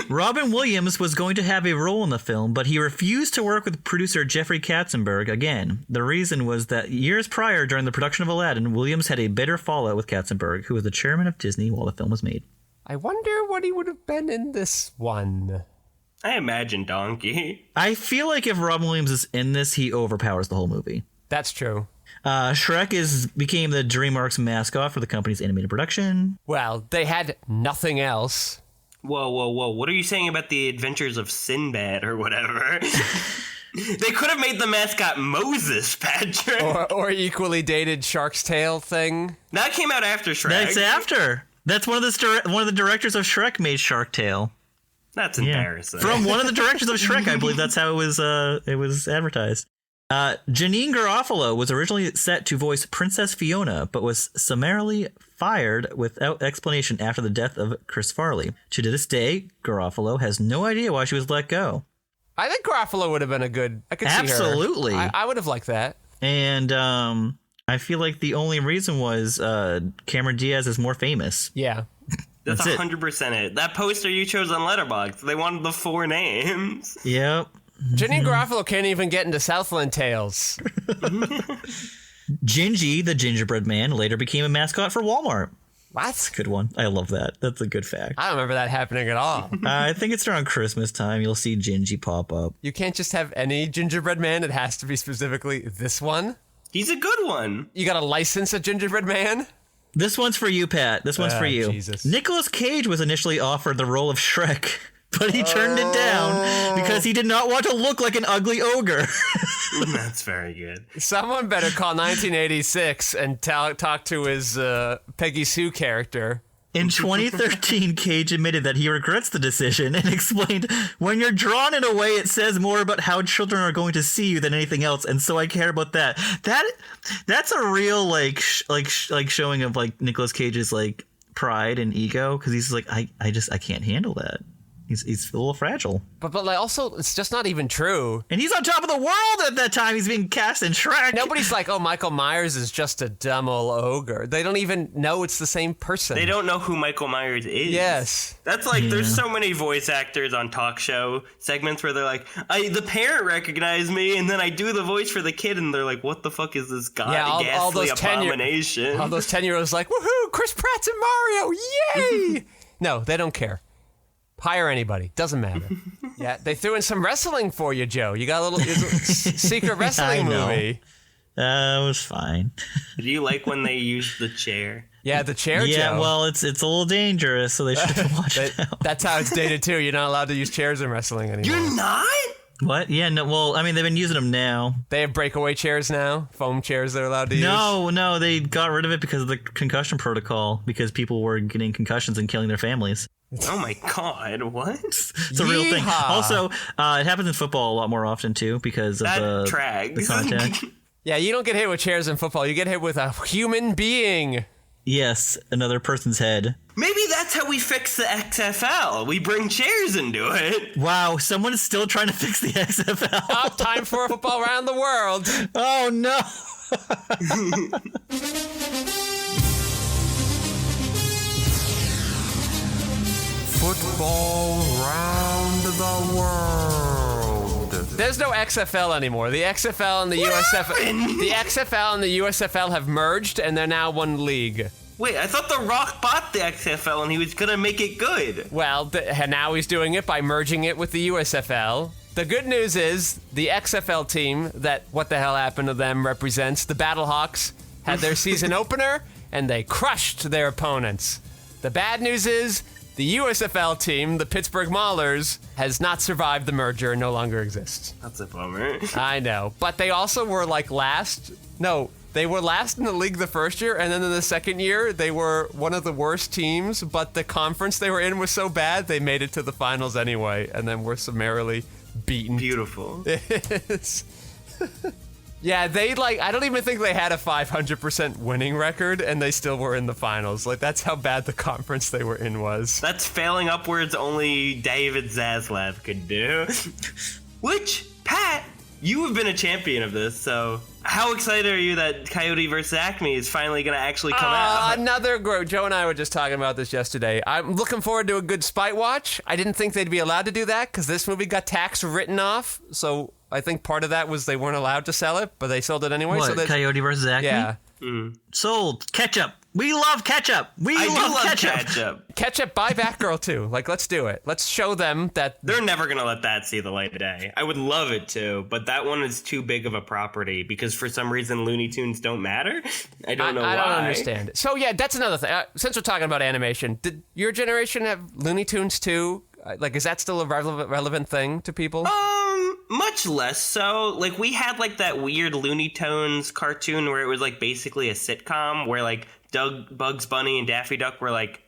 Robin Williams was going to have a role in the film, but he refused to work with producer Jeffrey Katzenberg again. The reason was that years prior, during the production of Aladdin, Williams had a bitter fallout with Katzenberg, who was the chairman of Disney while the film was made. I wonder what he would have been in this one. I imagine Donkey. I feel like if Robin Williams is in this, he overpowers the whole movie. That's true. Shrek became the DreamWorks mascot for the company's animated production. Well, they had nothing else. Whoa. What are you saying about the adventures of Sinbad or whatever? They could have made the mascot Moses, Patrick. Or equally dated Shark's Tale thing. That came out after Shrek. That's after. That's one of the directors of Shrek made Shark Tale. That's embarrassing. From one of the directors of Shrek, I believe that's how it was advertised. Janine Garofalo was originally set to voice Princess Fiona, but was summarily fired without explanation after the death of Chris Farley. To this day, Garofalo has no idea why she was let go. I think Garofalo would have been a good... I could Absolutely. see her. I would have liked that. And I feel like the only reason was Cameron Diaz is more famous. Yeah. That's 100% it. That poster you chose on Letterboxd, they wanted the 4 names. Yep. Janine Garofalo can't even get into Southland Tales. Gingy, the gingerbread man, later became a mascot for Walmart. What? Good one. I love that. That's a good fact. I don't remember that happening at all. I think it's around Christmas time. You'll see Gingy pop up. You can't just have any gingerbread man. It has to be specifically this one. He's a good one. You got to license a gingerbread man? This one's for you, Pat. This one's for you. Jesus. Nicolas Cage was initially offered the role of Shrek, but he turned it down because he did not want to look like an ugly ogre. That's very good. Someone better call 1986 and talk to his Peggy Sue character. In 2013, Cage admitted that he regrets the decision and explained, "When you're drawn in a way, it says more about how children are going to see you than anything else, and so I care about that." That's a real like showing of like Nicolas Cage's like pride and ego, because he's like, I can't handle that. He's a little fragile. But like also, it's just not even true. And he's on top of the world at that time. He's being cast in Shrek. Nobody's like, oh, Michael Myers is just a dumb old ogre. They don't even know it's the same person. They don't know who Michael Myers is. Yes. That's like, there's so many voice actors on talk show segments where they're like, the parent recognized me, and then I do the voice for the kid, and they're like, what the fuck is this guy? Yeah, all those abomination. All those 10-year-olds like, woohoo, Chris Pratt's in Mario, yay! No, they don't care. Hire anybody. Doesn't matter. Yeah, they threw in some wrestling for you, Joe. You got a little secret wrestling movie. It was fine. Do you like when they used the chair? Yeah, the chair, Yeah, Joe. well, it's a little dangerous, so they should watch it out. That's how it's dated, too. You're not allowed to use chairs in wrestling anymore. You're not? What? Yeah, no, well, I mean, they've been using them now. They have breakaway chairs now? Foam chairs they're allowed to use? No, they got rid of it because of the concussion protocol, because people were getting concussions and killing their families. Oh my god, what? It's a real thing. Also, it happens in football a lot more often, too, because of the contact. Yeah, you don't get hit with chairs in football. You get hit with a human being. Yes, another person's head. Maybe that's how we fix the XFL. We bring chairs into it. Wow, someone is still trying to fix the XFL. Time for a football around the world. Oh, no. Football round the world. There's no XFL anymore. The XFL and the USFL. The XFL and the USFL have merged, and they're now one league. Wait, I thought The Rock bought the XFL and he was gonna make it good. Well, now he's doing it by merging it with the USFL. The good news is the XFL team that What the Hell Happened to Them represents, the Battlehawks, had their season opener, and they crushed their opponents. The bad news is the USFL team, the Pittsburgh Maulers, has not survived the merger and no longer exists. That's a bummer. I know. But they also were like last. No, they were last in the league the first year, and then in the second year, they were one of the worst teams, but the conference they were in was so bad, they made it to the finals anyway, and then were summarily beaten. Beautiful. Yeah, I don't even think they had a 500% winning record, and they still were in the finals. Like, that's how bad the conference they were in was. That's failing upwards only David Zaslav could do. Which, Pat, you have been a champion of this, so how excited are you that Coyote vs. Acme is finally going to actually come out? Joe and I were just talking about this yesterday. I'm looking forward to a good spite watch. I didn't think they'd be allowed to do that because this movie got tax written off, so I think part of that was they weren't allowed to sell it, but they sold it anyway. What, so Coyote versus Acme? Yeah. Sold. Ketchup. We love ketchup. I love ketchup. Ketchup by Batgirl too. Like, let's do it. Let's show them that they're never gonna let that see the light of day. I would love it to, but that one is too big of a property because for some reason Looney Tunes don't matter. I don't know why. I don't understand it. So yeah, that's another thing. Since we're talking about animation, did your generation have Looney Tunes too? Like, is that still a relevant thing to people? Much less so. Like, we had like that weird Looney Tunes cartoon where it was like basically a sitcom where like Bugs Bunny and Daffy Duck were like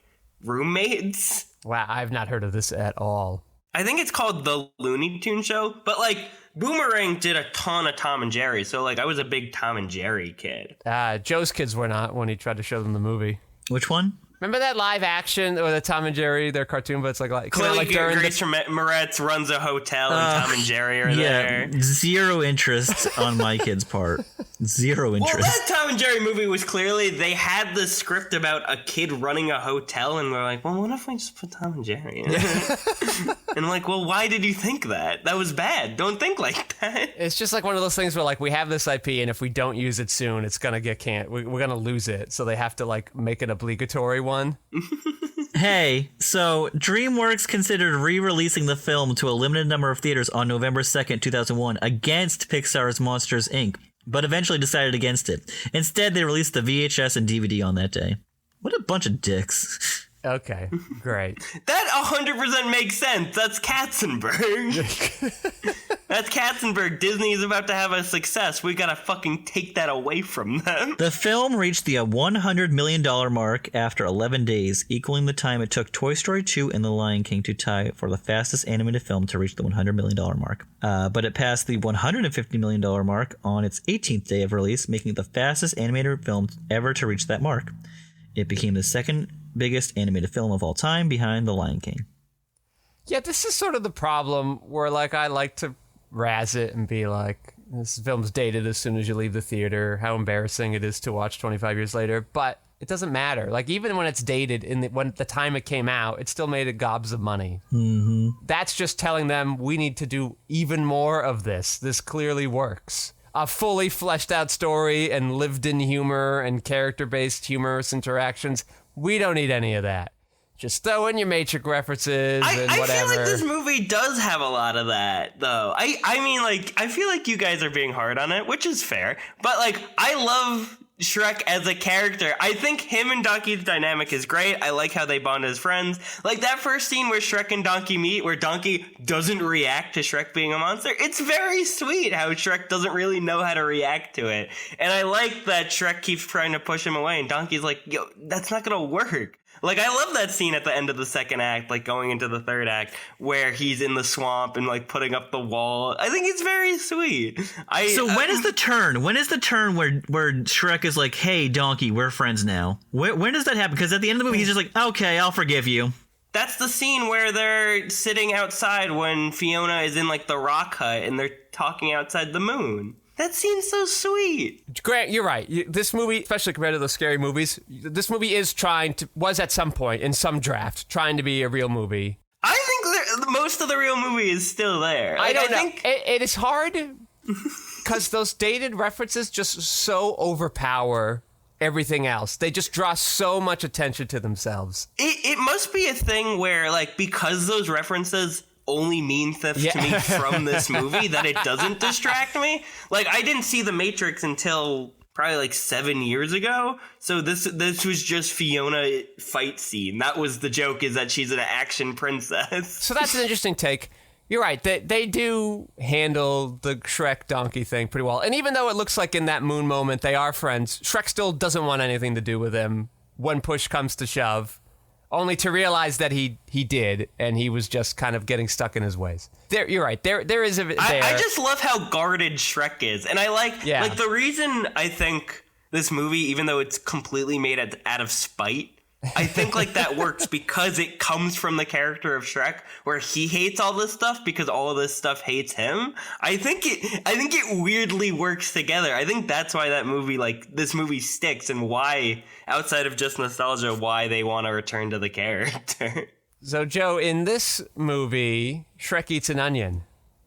roommates. Wow, I've not heard of this at all. I think it's called The Looney Tunes Show, but like Boomerang did a ton of Tom and Jerry, so like I was a big Tom and Jerry kid. Joe's kids were not when he tried to show them the movie. Which one? Remember that live action or the Tom and Jerry, their cartoon, but it's like Chloe during Grace Moretz runs a hotel and Tom and Jerry are there. Zero interest on my kid's part. Zero interest. Well, that Tom and Jerry movie was clearly, they had the script about a kid running a hotel and they're like, well, what if we just put Tom and Jerry in it? And I'm like, well, why did you think that? That was bad. Don't think like that. It's just like one of those things where like we have this IP and if we don't use it soon, it's going to get we're going to lose it. So they have to like make an obligatory one. Hey, so DreamWorks considered re-releasing the film to a limited number of theaters on November 2nd, 2001 against Pixar's Monsters, Inc., but eventually decided against it. Instead, they released the VHS and DVD on that day. What a bunch of dicks. Okay, great. That 100% makes sense. That's Katzenberg. That's Katzenberg. Disney is about to have a success. We gotta fucking take that away from them. The film reached the $100 million mark after 11 days, equaling the time it took Toy Story 2 and The Lion King to tie for the fastest animated film to reach the $100 million mark. But it passed the $150 million mark on its 18th day of release, making it the fastest animated film ever to reach that mark. It became the second biggest animated film of all time behind The Lion King. Yeah, this is sort of the problem where like I like to razz it and be like, this film's dated as soon as you leave the theater, how embarrassing it is to watch 25 years later, but it doesn't matter. Like, even when it's dated, when the time it came out, it still made it gobs of money. Mm-hmm. That's just telling them we need to do even more of this. This clearly works. A fully fleshed out story and lived in humor and character-based humorous interactions. We don't need any of that. Just throw in your Matrix references and whatever. I feel like this movie does have a lot of that, though. I mean, like, I feel like you guys are being hard on it, which is fair. But, like, I love Shrek as a character. I think him and Donkey's dynamic is great. I like how they bond as friends. Like, that first scene where Shrek and Donkey meet, where Donkey doesn't react to Shrek being a monster, it's very sweet how Shrek doesn't really know how to react to it. And I like that Shrek keeps trying to push him away, and Donkey's like, yo, that's not gonna work. Like, I love that scene at the end of the second act, like going into the third act, where he's in the swamp and like putting up the wall. I think it's very sweet. So when is the turn? When is the turn where Shrek is like, hey, Donkey, we're friends now? When does that happen? Because at the end of the movie, he's just like, okay, I'll forgive you. That's the scene where they're sitting outside when Fiona is in like the rock hut and they're talking outside the moon. That seems so sweet. Grant, you're right. This movie, especially compared to those scary movies, this movie was at some point in some draft trying to be a real movie. I think most of the real movie is still there. I don't know. It is hard because those dated references just so overpower everything else. They just draw so much attention to themselves. It must be a thing where, like, because those references only mean stuff to me from this movie that it doesn't distract me. Like, I didn't see The Matrix until probably like 7 years ago, so this was just Fiona fight scene. That was the joke, is that she's an action princess. So that's an interesting take. You're right. They do handle the Shrek donkey thing pretty well. And even though it looks like in that moon moment they are friends, Shrek still doesn't want anything to do with him when push comes to shove. only to realize that he did, and he was just kind of getting stuck in his ways. You're right. There is a. I just love how guarded Shrek is, and I like the reason I think this movie, even though it's completely made out of spite, I think like that works because it comes from the character of Shrek, where he hates all this stuff because all of this stuff hates him. I think it weirdly works together. I think that's why this movie sticks, and why, outside of just nostalgia, why they want to return to the character. So, Joe, in this movie, Shrek eats an onion.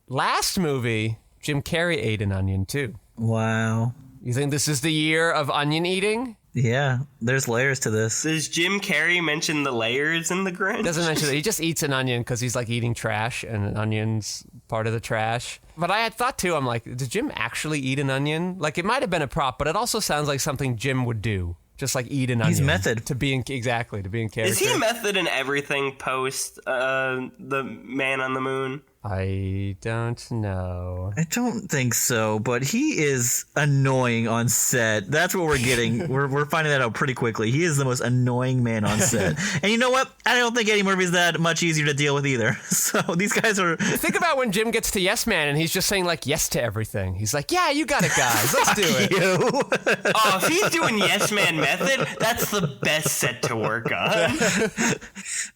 Last movie, Jim Carrey ate an onion too. Wow. You think this is the year of onion eating? Yeah, there's layers to this. Does Jim Carrey mention the layers in The Grinch? Doesn't mention that. He just eats an onion because he's like eating trash, and an onion's part of the trash. But I had thought too, I'm like, did Jim actually eat an onion? Like, it might have been a prop, but it also sounds like something Jim would do. Just like eat an onion. He's method. To be in character. Is he method in everything post the Man on the Moon? I don't know. I don't think so, but he is annoying on set. That's what we're getting. we're finding that out pretty quickly. He is the most annoying man on set. And you know what? I don't think Eddie Murphy's that much easier to deal with either. So these guys are... Think about when Jim gets to Yes Man and he's just saying like yes to everything. He's like, yeah, you got it, guys. Let's do it. Oh, if he's doing Yes Man method, that's the best set to work on.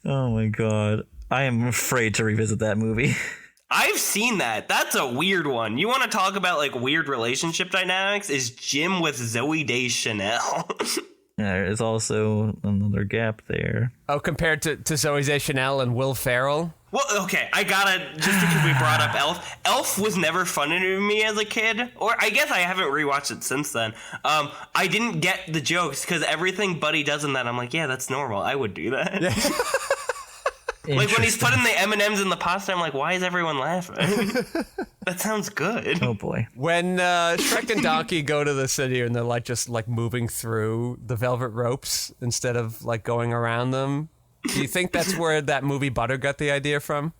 Oh my God. I am afraid to revisit that movie. I've seen that. That's a weird one. You want to talk about like weird relationship dynamics? Is Jim with Zooey Deschanel? There's also another gap there. Oh, compared to Zooey Deschanel and Will Ferrell? Well, okay, I gotta, just because we brought up Elf. Elf was never funny to me as a kid, or I guess I haven't rewatched it since then. I didn't get the jokes, because everything Buddy does in that, I'm like, yeah, that's normal. I would do that. Like when he's putting the M&Ms in the pasta, I'm like, why is everyone laughing? That sounds good. Oh boy. When Shrek and Donkey go to the city and they're like just like moving through the velvet ropes instead of like going around them, do you think that's where that movie Butter got the idea from?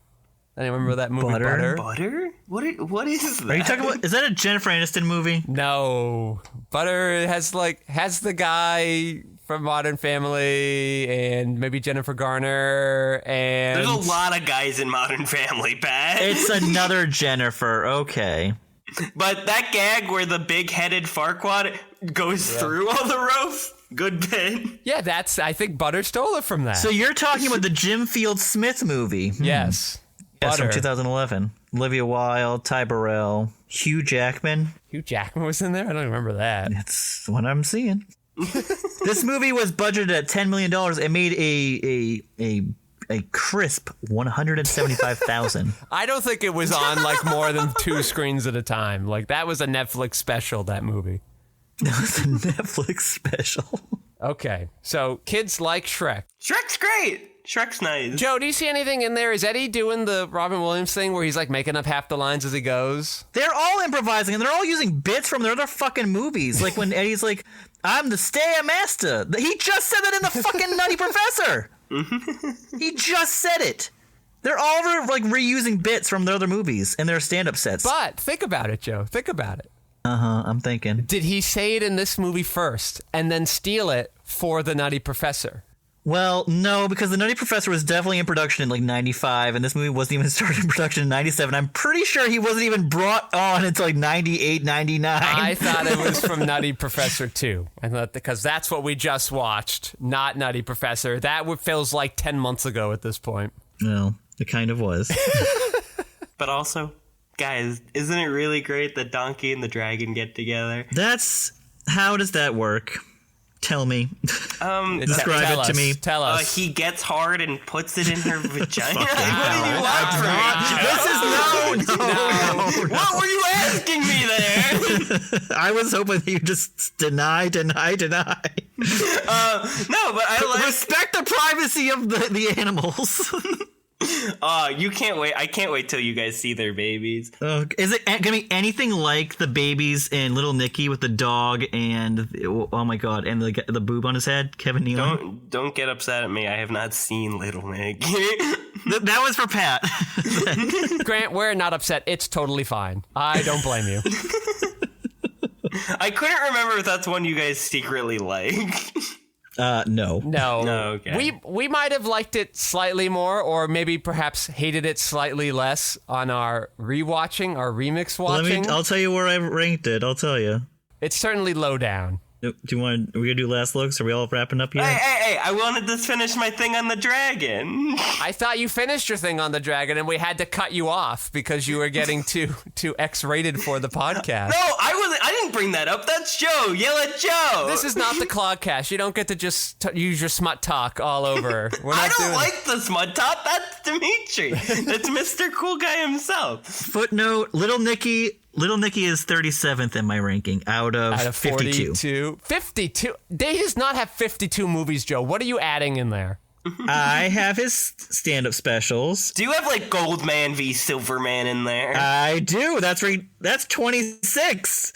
Anyone remember that movie Butter? Butter? What is that? Are you talking about, is that a Jennifer Aniston movie? No. Butter has the guy from Modern Family and maybe Jennifer Garner, and there's a lot of guys in Modern Family, Pat. It's another Jennifer, okay. But that gag where the big-headed Farquaad goes through all the ropes, good bit. Yeah, I think Butter stole it from that. So you're talking about the Jim Field Smith movie? Yes. Yes, from 2011. Olivia Wilde, Ty Burrell, Hugh Jackman. Hugh Jackman was in there? I don't remember that. That's what I'm seeing. This movie was budgeted at $10 million. It made a crisp $175,000. I don't think it was on like more than 2 screens at a time. Like that was a Netflix special, that movie. That was a Netflix special. Okay, so kids like Shrek. Shrek's great. Shrek's nice. Joe, do you see anything in there? Is Eddie doing the Robin Williams thing where he's like making up half the lines as he goes? They're all improvising and they're all using bits from their other fucking movies. Like when Eddie's like, I'm the Stairmaster. He just said that in the fucking Nutty Professor. He just said it. They're all like reusing bits from their other movies and their stand-up sets. But think about it, Joe. Think about it. I'm thinking. Did he say it in this movie first and then steal it for the Nutty Professor? Well, no, because the Nutty Professor was definitely in production in like 95, and this movie wasn't even started in production in 97. I'm pretty sure he wasn't even brought on until like 98, 99. I thought it was from Nutty Professor 2. I thought because that's what we just watched, not Nutty Professor. That feels like 10 months ago at this point. Well, it kind of was. But also, guys, isn't it really great that Donkey and the Dragon get together? How does that work? Tell me. Describe it to me. Tell us. He gets hard and puts it in her vagina. What did you want from me? This is no. What were you asking me there? I was hoping you just deny. No, but I like respect the privacy of the animals. You can't wait. I can't wait till you guys see their babies. Is it gonna be anything like the babies in Little Nicky with the dog and oh my god, and the boob on his head, Kevin Nealon? Don't get upset at me. I have not seen Little Nicky. That was for Pat. Grant, we're not upset. It's totally fine. I don't blame you. I couldn't remember if that's one you guys secretly like. No. No. Okay. We might have liked it slightly more, or maybe perhaps hated it slightly less on our rewatching, our remix watching. I'll tell you where I ranked it. I'll tell you. It's certainly low down. Do you want? Are we gonna do last looks? Are we all wrapping up here? Hey! I wanted to finish my thing on the dragon. I thought you finished your thing on the dragon, and we had to cut you off because you were getting too X-rated for the podcast. No, I wasn't. I didn't bring that up. That's Joe. Yell at Joe. This is not the Clogcast. You don't get to just use your smut talk all over. I don't like the smut top. That's Dimitri. That's Mr. Cool Guy himself. Footnote: Little Nicky is 37th in my ranking out of 52. 52? They does not have 52 movies, Joe. What are you adding in there? I have his stand-up specials. Do you have like Goldman v Silverman in there? I do. That's 26.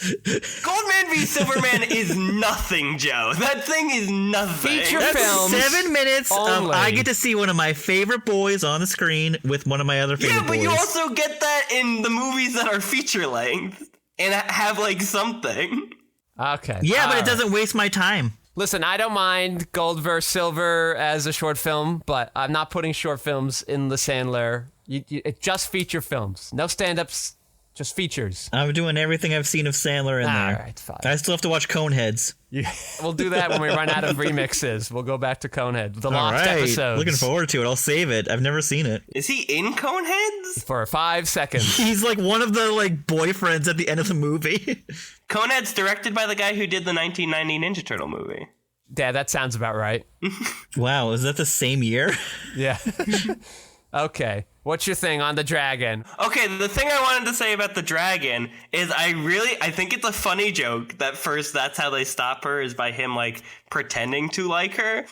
Goldman v Silverman is nothing, Joe. That thing is nothing. Feature That's films 7 minutes only. of I get to see one of my favorite boys on the screen with one of my other favorite boys. Yeah, but you also get that in the movies that are feature length and have like something. Okay. Yeah, but All it doesn't waste my time. Listen, I don't mind Gold vs. Silver as a short film, but I'm not putting short films in the Sandler. It just feature films. No stand-ups, just features. I'm doing everything I've seen of Sandler in there. All right, fine. I still have to watch Coneheads. We'll do that when we run out of remixes. We'll go back to Conehead, the All lost right. episodes. Looking forward to it. I'll save it. I've never seen it. Is he in Coneheads? For 5 seconds. He's like one of the like boyfriends at the end of the movie. Coneheads directed by the guy who did the 1990 Ninja Turtle movie. Yeah, that sounds about right. Wow, is that the same year? Yeah. Okay. What's your thing on the dragon? Okay, the thing I wanted to say about the dragon is I think it's a funny joke that first that's how they stop her is by him like pretending to like her.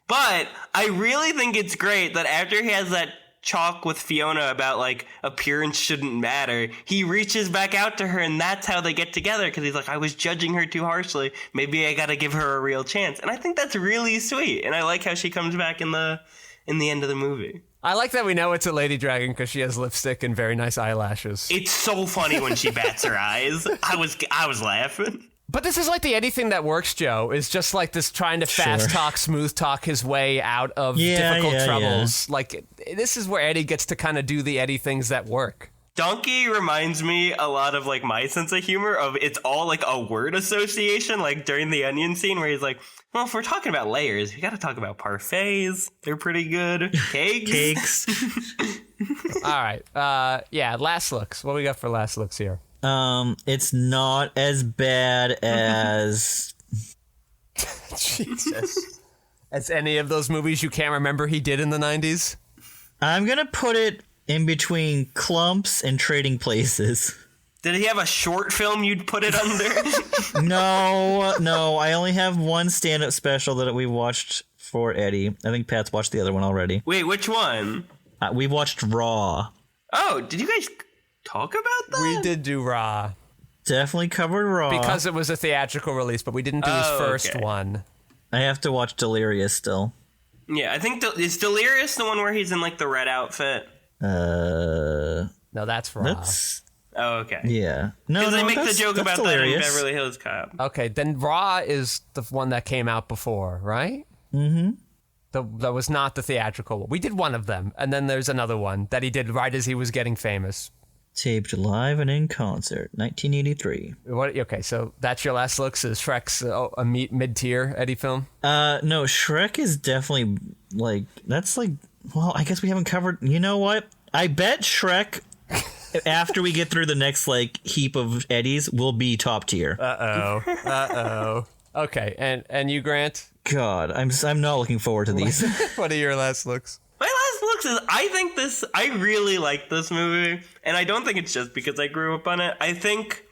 But I really think it's great that after he has that talk with Fiona about like appearance shouldn't matter, he reaches back out to her and that's how they get together because he's like, I was judging her too harshly. Maybe I gotta give her a real chance. And I think that's really sweet. And I like how she comes back in the end of the movie. I like that we know it's a lady dragon because she has lipstick and very nice eyelashes. It's so funny when she bats her eyes. I was laughing. But this is like the Eddie thing that works, Joe, is just like this trying to fast talk, smooth talk his way out of difficult troubles. Yeah. Like, this is where Eddie gets to kind of do the Eddie things that work. Donkey reminds me a lot of like my sense of humor of it's all like a word association, like during the onion scene where he's like, well, if we're talking about layers, we got to talk about parfaits. They're pretty good. Cakes. All right. Yeah, last looks. What we got for last looks here? It's not as bad as Jesus. As any of those movies you can't remember he did in the 90s? I'm going to put it in between Clumps and Trading Places. Did he have a short film you'd put it under? No. I only have one stand-up special that we watched for Eddie. I think Pat's watched the other one already. Wait, which one? We watched Raw. Oh, did you guys talk about that? We did do Raw. Definitely covered Raw. Because it was a theatrical release, but we didn't do his first one. I have to watch Delirious still. Yeah, I think is Delirious the one where he's in like the red outfit? No, that's Raw. Oh, okay. Yeah. No, because they make the joke about Delirious. that in Beverly Hills Cop. Okay, then Raw is the one that came out before, right? Mm-hmm. That was not the theatrical one. We did one of them, and then there's another one that he did right as he was getting famous. Taped live and in concert, 1983. Okay, so that's your last looks. Is Shrek's a mid-tier Eddie film? No, Shrek is definitely like that's like. Well, I guess we haven't covered. You know what? I bet Shrek. After we get through the next like heap of Eddies, will be top tier. Uh-oh. Okay, and you, Grant? God, I'm not looking forward to these. What are your last looks? My last looks is I really like this movie, and I don't think it's just because I grew up on it. I think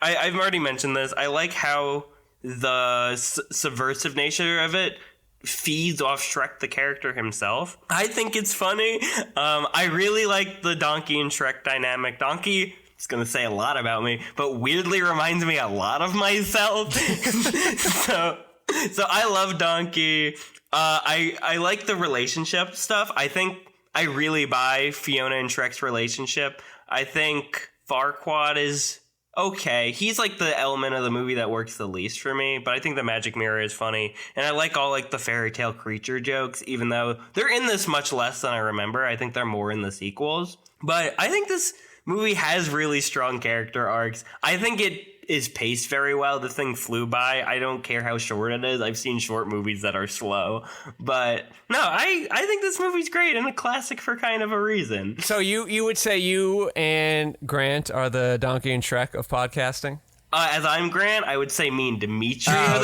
I've already mentioned this. I like how the subversive nature of it feeds off Shrek the character himself. I think it's funny. I really like the Donkey and Shrek dynamic. Donkey is going to say a lot about me, but weirdly reminds me a lot of myself. So I love Donkey. I like the relationship stuff. I think I really buy Fiona and Shrek's relationship. I think Farquaad is okay. He's like the element of the movie that works the least for me, but I think the magic mirror is funny. And I like all like the fairy tale creature jokes, even though they're in this much less than I remember. I think they're more in the sequels. But I think this movie has really strong character arcs. I think it is paced very well. The thing flew by. I don't care how short it is. I've seen short movies that are slow. But no, I think this movie's great and a classic for kind of a reason. So you would say you and Grant are the Donkey and Shrek of podcasting? As I'm Grant, I would say me and Dimitri are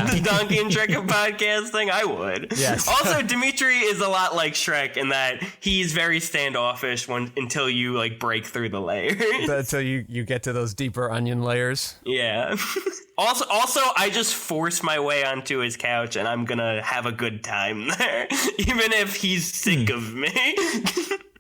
the Donkey and Shrek of podcasting. I would. Yes. Also, Dimitri is a lot like Shrek in that he's very standoffish until you like break through the layers. Until you get to those deeper onion layers. Yeah. Also, I just force my way onto his couch and I'm gonna have a good time there, even if he's sick of me.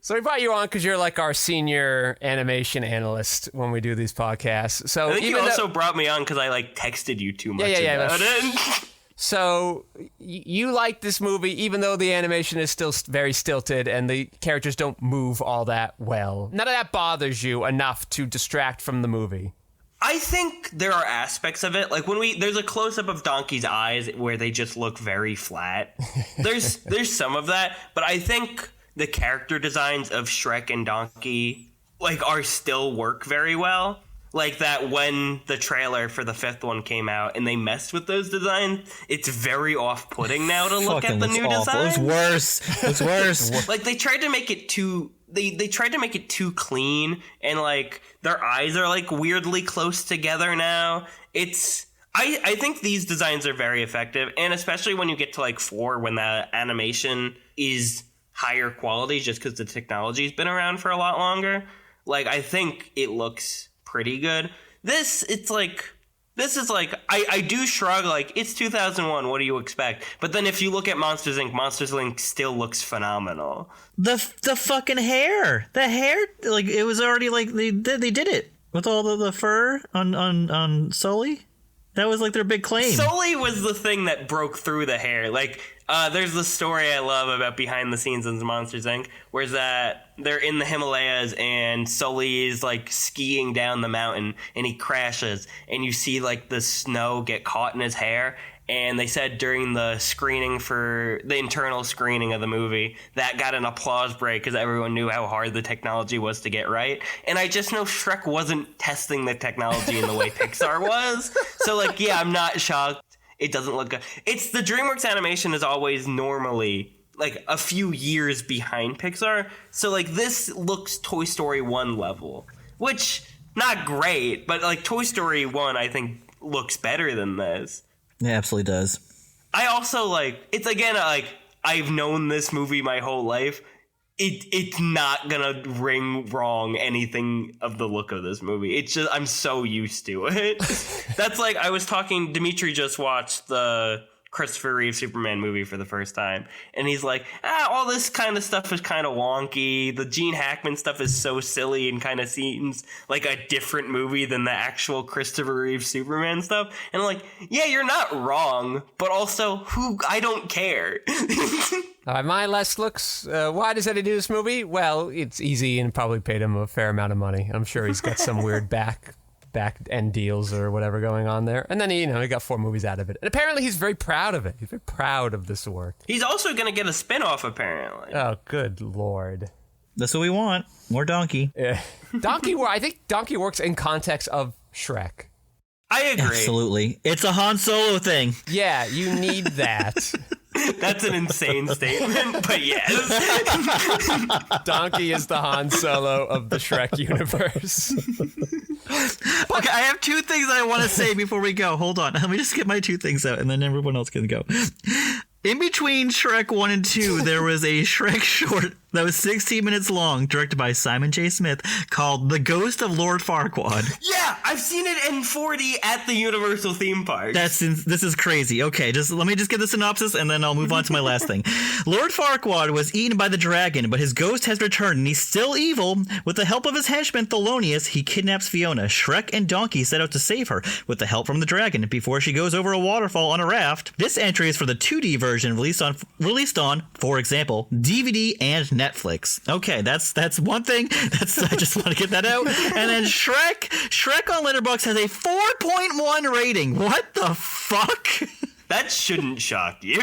So we brought you on because you're like our senior animation analyst when we do these podcasts. So I think you also brought me on because I like texted you too much about it. So you like this movie, even though the animation is still very stilted and the characters don't move all that well. None of that bothers you enough to distract from the movie. I think there are aspects of it. Like there's a close up of Donkey's eyes where they just look very flat. There's some of that, but I think the character designs of Shrek and Donkey are still work very well. Like that when the trailer for the 5th one came out and they messed with those designs, it's very off-putting now to look at the new design. It's worse. Like they tried to make it too they tried to make it too clean and like their eyes are like weirdly close together now. I think these designs are very effective, and especially when you get to like 4 when the animation is higher quality just because the technology's been around for a lot longer. Like, I think it looks pretty good. This is like, I do shrug, like, it's 2001, what do you expect? But then if you look at Monsters, Inc. still looks phenomenal. The fucking hair. The hair, like, it was already, like, they did it. With all the fur on Sully. That was, like, their big claim. Sully was the thing that broke through the hair. Like, there's the story I love about behind the scenes in Monsters, Inc., where that they're in the Himalayas and Sully is like skiing down the mountain and he crashes and you see like the snow get caught in his hair. And they said during the screening for the internal screening of the movie, that got an applause break because everyone knew how hard the technology was to get right. And I just know Shrek wasn't testing the technology in the way Pixar was. So like, yeah, I'm not shocked. It doesn't look good. It's the DreamWorks animation is always normally like a few years behind Pixar. So like this looks Toy Story 1 level, which not great, but like Toy Story 1 I think looks better than this. It absolutely does. I also like, it's again like I've known this movie my whole life. It's not gonna ring wrong anything of the look of this movie. It's just I'm so used to it. That's like I was talking. Dimitri just watched the Christopher Reeve Superman movie for the first time, and he's like, all this kind of stuff is kind of wonky. The Gene Hackman stuff is so silly and kind of seems like a different movie than the actual Christopher Reeve Superman stuff. And I'm like, yeah, you're not wrong, but also I don't care. My last looks, why does Eddie do this movie? Well, it's easy and probably paid him a fair amount of money. I'm sure he's got some weird back end deals or whatever going on there. And then he got 4 movies out of it. And apparently he's very proud of it. He's very proud of this work. He's also going to get a spinoff, apparently. Oh, good Lord. That's what we want. More Donkey. Yeah. I think Donkey works in context of Shrek. I agree. Absolutely. It's a Han Solo thing. Yeah, you need that. That's an insane statement, but yes. Donkey is the Han Solo of the Shrek universe. Okay, I have 2 things that I want to say before we go. Hold on. Let me just get my 2 things out, and then everyone else can go. In between Shrek 1 and 2, there was a Shrek short that was 16 minutes long, directed by Simon J. Smith, called The Ghost of Lord Farquaad. Yeah, I've seen it in 4D at the Universal theme park. This is crazy. Okay, let me get the synopsis, and then I'll move on to my last thing. Lord Farquaad was eaten by the dragon, but his ghost has returned, and he's still evil. With the help of his henchman Thelonious, he kidnaps Fiona. Shrek and Donkey set out to save her, with the help from the dragon, before she goes over a waterfall on a raft. This entry is for the 2D version, released on, for example, DVD and Netflix. Netflix. Okay, that's one thing. I just want to get that out. And then Shrek on Letterboxd has a 4.1 rating. What the fuck? That shouldn't shock you.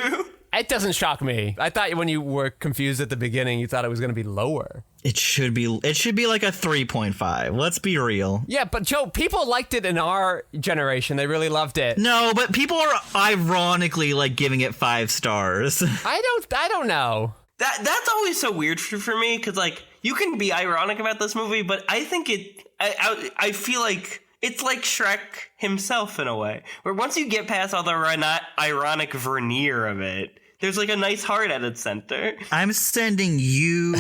It doesn't shock me. I thought when you were confused at the beginning, you thought it was going to be lower. It should be like a 3.5. Let's be real. Yeah, but Joe, people liked it in our generation. They really loved it. No, but people are ironically like giving it 5 stars. I don't know. That's always so weird for me, because like you can be ironic about this movie, but I think I feel like it's like Shrek himself in a way, where once you get past all the ironic veneer of it, there's like a nice heart at its center. I'm sending you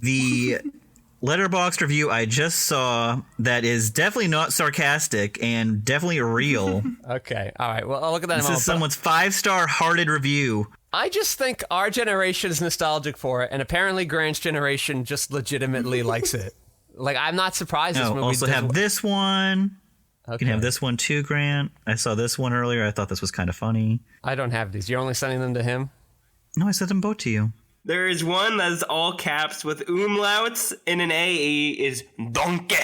the Letterboxd review I just saw that is definitely not sarcastic and definitely real. Okay, all right. Well, I'll look at that. This is someone's 5-star hearted review. I just think our generation is nostalgic for it, and apparently Grant's generation just legitimately likes it. Like, I'm not surprised this movie also have this one. Okay. You can have this one too, Grant. I saw this one earlier. I thought this was kind of funny. I don't have these. You're only sending them to him? No, I sent them both to you. There is one that's all caps with umlauts, and an AE is donkey.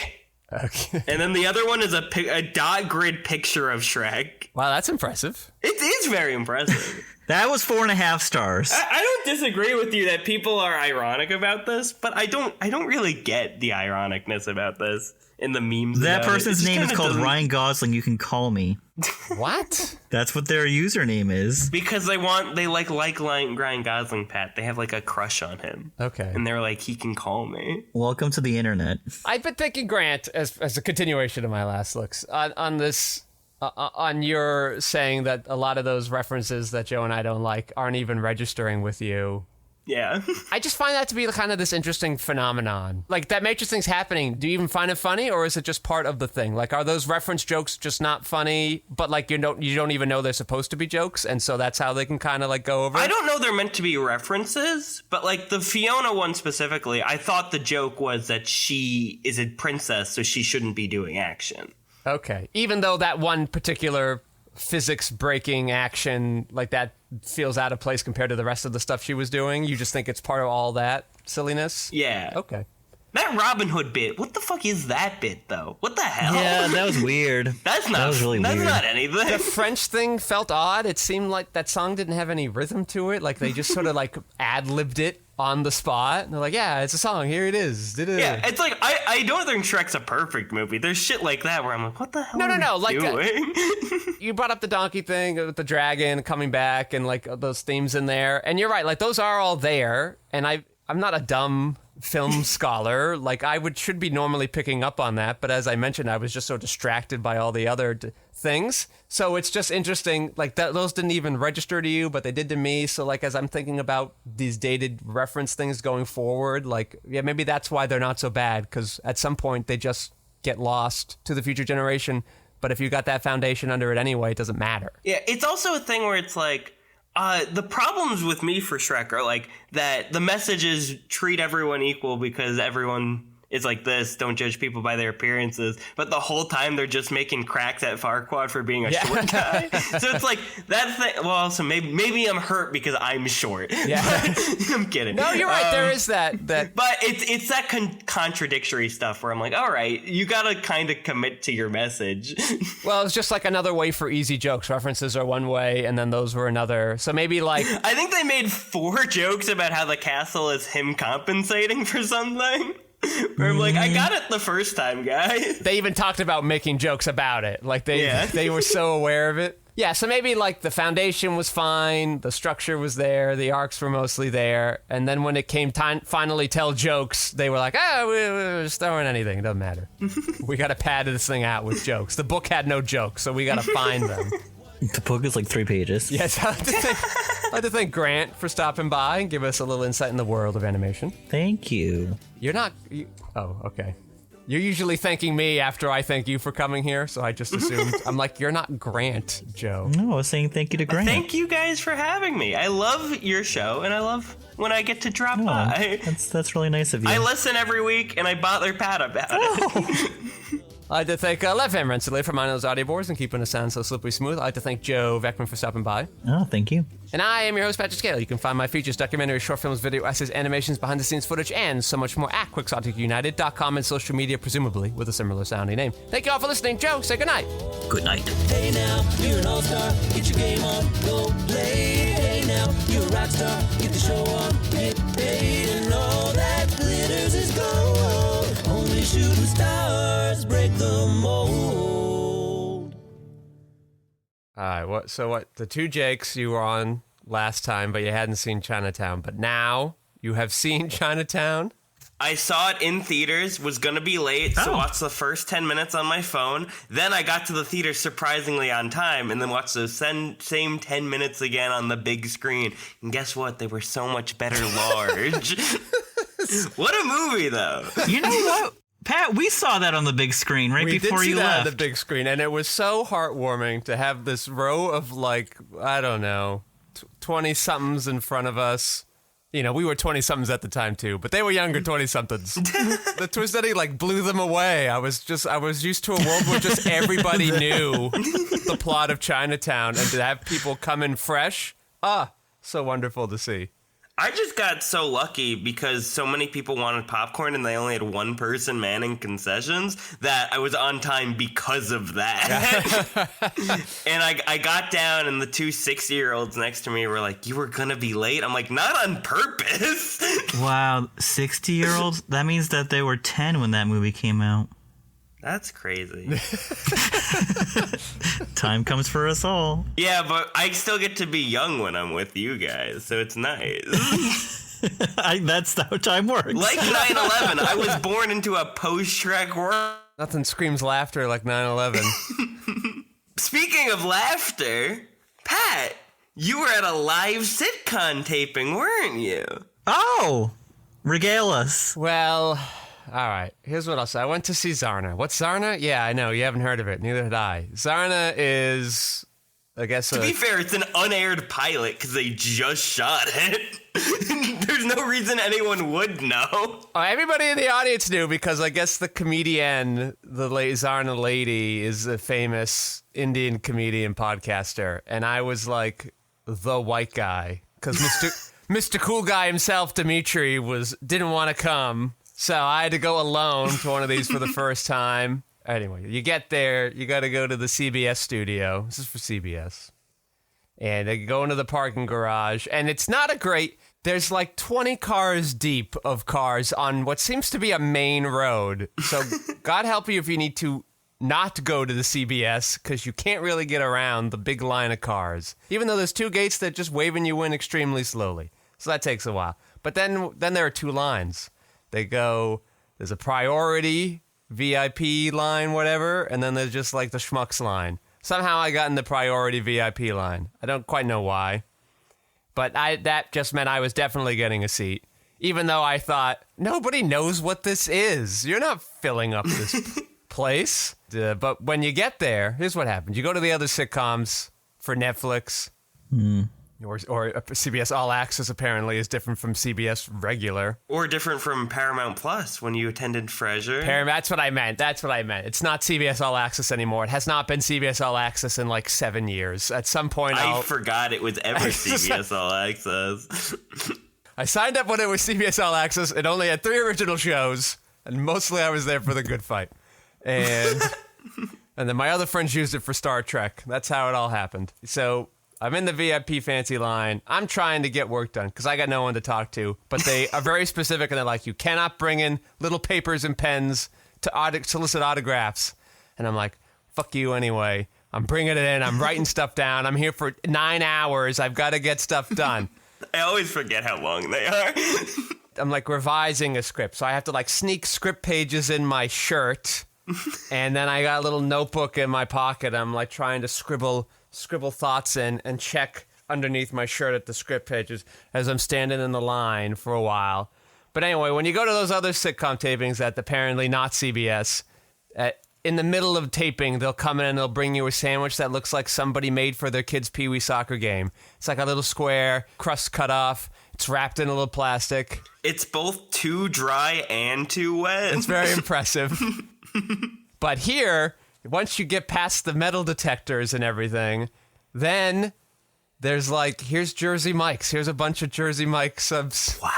Okay. And then the other one is a dot grid picture of Shrek. Wow, that's impressive. It is very impressive. That was 4.5 stars. I don't disagree with you that people are ironic about this, but I don't really get the ironicness about this in the memes. That person's name is called Ryan Gosling. You can call me. What? That's what their username is. Because they like Ryan Gosling, Pat. They have like a crush on him. Okay. And they're like, he can call me. Welcome to the internet. I've been thinking, Grant, as a continuation of my last looks, on this. On your saying that a lot of those references that Joe and I don't like aren't even registering with you. Yeah. I just find that to be kind of this interesting phenomenon. Like, that Matrix thing's happening. Do you even find it funny, or is it just part of the thing? Like, are those reference jokes just not funny, but like you don't even know they're supposed to be jokes, and so that's how they can kind of like go over? I don't know they're meant to be references, but like the Fiona one specifically, I thought the joke was that she is a princess, so she shouldn't be doing action. Okay. Even though that one particular physics breaking action, like that feels out of place compared to the rest of the stuff she was doing, you just think it's part of all that silliness? Yeah. Okay. That Robin Hood bit, what the fuck is that bit, though? What the hell? Yeah, that was weird. That was really weird. That's not anything. The French thing felt odd. It seemed like that song didn't have any rhythm to it. Like, they just sort of like ad-libbed it on the spot. And they're like, yeah, it's a song. Here it is. Yeah, it's like, I don't think Shrek's a perfect movie. There's shit like that where I'm like, what the hell are you doing? You brought up the donkey thing with the dragon coming back and like those themes in there. And you're right. Like, those are all there. And I'm not a dumb film scholar. Like, should be normally picking up on that, but as I mentioned, I was just so distracted by all the other things. So it's just interesting, like, those didn't even register to you, but they did to me. So like, as I'm thinking about these dated reference things going forward, like, yeah, maybe that's why they're not so bad, because at some point they just get lost to the future generation. But if you got that foundation under it anyway, it doesn't matter. Yeah, it's also a thing where it's like, the problems with me for Shrek are like that the message is treat everyone equal because everyone is like this, don't judge people by their appearances, but the whole time they're just making cracks at Farquaad for being a short guy. So it's like, that's the, well, also maybe I'm hurt because I'm short. Yeah. I'm kidding. No, you're right, there is that. But it's that contradictory stuff where I'm like, all right, you gotta kind of commit to your message. Well, it's just like another way for easy jokes. References are one way, and then those were another. So maybe like, I think they made 4 jokes about how the castle is him compensating for something. Where I'm like, I got it the first time, guys. They even talked about making jokes about it. Like, they were so aware of it. Yeah, so maybe, like, the foundation was fine, the structure was there, the arcs were mostly there, and then when it came time finally tell jokes, they were like, we're just throwing anything, it doesn't matter. We gotta pad this thing out with jokes. The book had no jokes, so we gotta find them. The book is like 3 pages. Yes, I'd like to thank Grant for stopping by and give us a little insight in the world of animation. Thank you. You're not... oh, okay. You're usually thanking me after I thank you for coming here, so I just assumed... I'm like, you're not Grant, Joe. No, I was saying thank you to Grant. Thank you guys for having me. I love your show, and I love when I get to drop by. That's really nice of you. I listen every week, and I bother Pat about it. I'd like to thank Lev Van Rensselaer for minding those audio boards and keeping the sound so slippery smooth. I'd like to thank Joe Vekeman for stopping by. Oh, thank you. And I am your host, Patrick Scale. You can find my features, documentaries, short films, video essays, animations, behind-the-scenes footage, and so much more at QuixoticUnited.com and social media, presumably with a similar sounding name. Thank you all for listening. Joe, say goodnight. Good night. Hey now, you're an all-star, get your game on, go play. Hey now, you're a rock star, get the show on, get paid. And all that glitters is gold. Only shooting stars break the mold. All right, what? The two Jakes you were on last time, but you hadn't seen Chinatown. But now you have seen Chinatown. I saw it in theaters, was going to be late, so Oh. watched the first 10 minutes on my phone. Then I got to the theater surprisingly on time, and then watched those same 10 minutes again on the big screen. And guess what? They were so much better large. What a movie, though. You know what, Pat? We saw that on the big screen right We before did see you that left. on the big screen, and it was so heartwarming to have this row of, like, I don't know, 20-somethings in front of us. You know, we were 20-somethings at the time, too, but they were younger 20-somethings. The twist ending, like, blew them away. I was used to a world where just everybody knew the plot of Chinatown, and to have people come in fresh, so wonderful to see. I just got so lucky because so many people wanted popcorn and they only had one person manning concessions that I was on time because of that. And I got down and the two 60-year-olds next to me were like, "You were going to be late?" I'm like, "Not on purpose." Wow, 60-year-olds? That means that they were 10 when that movie came out. That's crazy. Time comes for us all. Yeah, but I still get to be young when I'm with you guys, so it's nice. That's how time works. Like 9/11, I was born into a post-Shrek world. Nothing screams laughter like 9/11. Speaking of laughter, Pat, you were at a live sitcom taping, weren't you? Oh, regale us. Well, all right. Here's what I'll say. I went to see Zarna. What's Zarna? Yeah, I know. You haven't heard of it. Neither had I. Zarna is, I guess... To be fair, it's an unaired pilot because they just shot it. There's no reason anyone would know. Oh, everybody in the audience knew because I guess the comedian, the Zarna lady, is a famous Indian comedian podcaster. And I was like the white guy because Mr. Cool Guy himself, Dimitri, didn't want to come. So I had to go alone to one of these for the first time. Anyway, you get there, you got to go to the CBS studio. This is for CBS. And they go into the parking garage, and it's not a great... There's like 20 cars deep of cars on what seems to be a main road. So God help you if you need to not go to the CBS, because you can't really get around the big line of cars. Even though there's two gates that just waving you in extremely slowly. So that takes a while. But then there are two lines. They go, there's a priority, VIP line, whatever, and then there's just like the schmucks line. Somehow I got in the priority VIP line. I don't quite know why. But that just meant I was definitely getting a seat. Even though I thought, nobody knows what this is. You're not filling up this place. But when you get there, here's what happens. You go to the other sitcoms for Netflix. Or CBS All Access apparently is different from CBS regular. Or different from Paramount Plus when you attended Frasier. That's what I meant. It's not CBS All Access anymore. It has not been CBS All Access in like 7 years. At some point, I forgot it was ever CBS All Access. I signed up when it was CBS All Access. It only had 3 original shows, and mostly I was there for the good fight. And then my other friends used it for Star Trek. That's how it all happened. So I'm in the VIP fancy line. I'm trying to get work done because I got no one to talk to. But they are very specific, and they're like, you cannot bring in little papers and pens to solicit autographs. And I'm like, fuck you anyway. I'm bringing it in. I'm writing stuff down. I'm here for 9 hours. I've got to get stuff done. I always forget how long they are. I'm like revising a script. So I have to like sneak script pages in my shirt. And then I got a little notebook in my pocket. I'm like trying to scribble thoughts in and check underneath my shirt at the script pages as I'm standing in the line for a while. But anyway, when you go to those other sitcom tapings at apparently not CBS, in the middle of taping, they'll come in and they'll bring you a sandwich that looks like somebody made for their kid's Pee-wee soccer game. It's like a little square, crust cut off. It's wrapped in a little plastic. It's both too dry and too wet. It's very impressive. But here, once you get past the metal detectors and everything, then there's like, here's Jersey Mike's. Here's a bunch of Jersey Mike subs. Wow.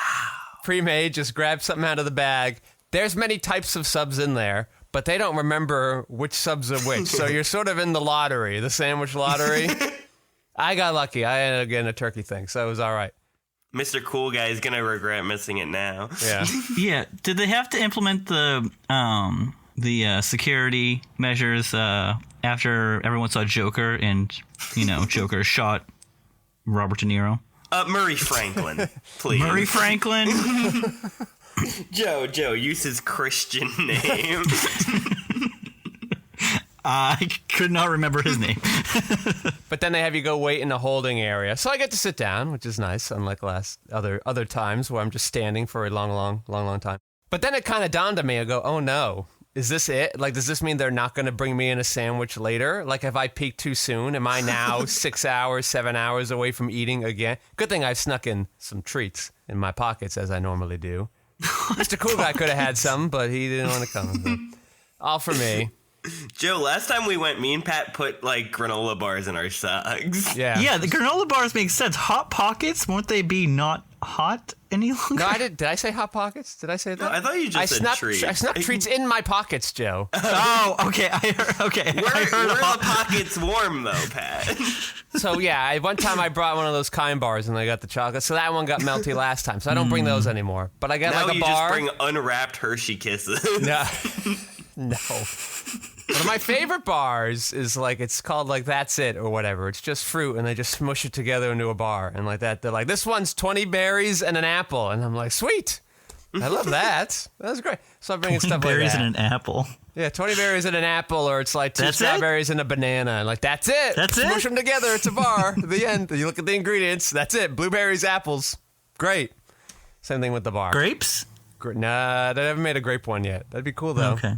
Pre-made, just grab something out of the bag. There's many types of subs in there, but they don't remember which subs are which. So you're sort of in the lottery, the sandwich lottery. I got lucky. I ended up getting a turkey thing, so it was all right. Mr. Cool Guy is going to regret missing it now. Yeah. Yeah. Did they have to implement the security measures after everyone saw Joker and, Joker shot Robert De Niro? Murray Franklin, please. Murray Franklin? Joe, use his Christian name. I could not remember his name. But then they have you go wait in a holding area. So I get to sit down, which is nice, unlike other times where I'm just standing for a long time. But then it kind of dawned on me. I go, oh no, is this it? Like, does this mean they're not going to bring me in a sandwich later? Like, if I peak too soon, am I now 6 hours, 7 hours away from eating again? Good thing I've snuck in some treats in my pockets, as I normally do. Mr. Cool Guy could have had some, but he didn't want to come. So. All for me. Joe, last time we went, me and Pat put, like, granola bars in our socks. Yeah. Yeah, the granola bars make sense. Hot Pockets, won't they be not hot any longer? No, I didn't. Did I say Hot Pockets? Did I say that? No, I thought you just said treats. I snuck treats in my pockets, Joe. Oh, okay. I heard Were hot the pockets warm, though, Pat? So, yeah, one time I brought one of those kind bars and I got the chocolate. So that one got melty last time. So I don't bring those anymore. But I got now like a you bar. just bring unwrapped Hershey Kisses. No. One of my favorite bars is like, it's called like That's It or whatever. It's just fruit and they just smush it together into a bar. And like that, they're like, this one's 20 berries and an apple. And I'm like, sweet. I love that. That's great. So I'm bringing stuff like that. berries and an apple. Yeah, 20 berries and an apple, or it's like two That's strawberries and a banana. And like, that's it. That's it? Smush them together. It's a bar. At the end, you look at the ingredients. That's it. Blueberries, apples. Great. Same thing with the bar. Grapes? Nah, they haven't made a grape one yet. That'd be cool, though. Okay.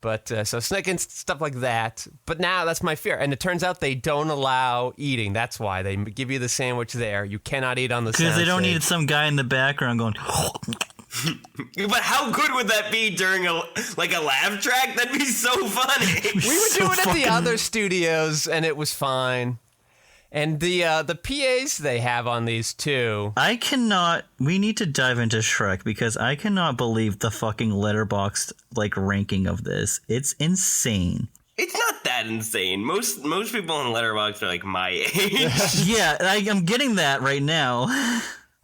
But so sneaking stuff like that. But now that's my fear. And it turns out they don't allow eating. That's why they give you the sandwich there. You cannot eat on the Because they don't soundstage. need some guy in the background going... But how good would that be during a laugh track? That'd be so funny. We would do it at the other studios, and it was fine. And the PAs they have on these too. We need to dive into Shrek because I cannot believe the fucking letterboxd ranking of this. It's insane. It's not that insane. Most people on Letterboxd are like my age. Yeah, I'm getting that right now.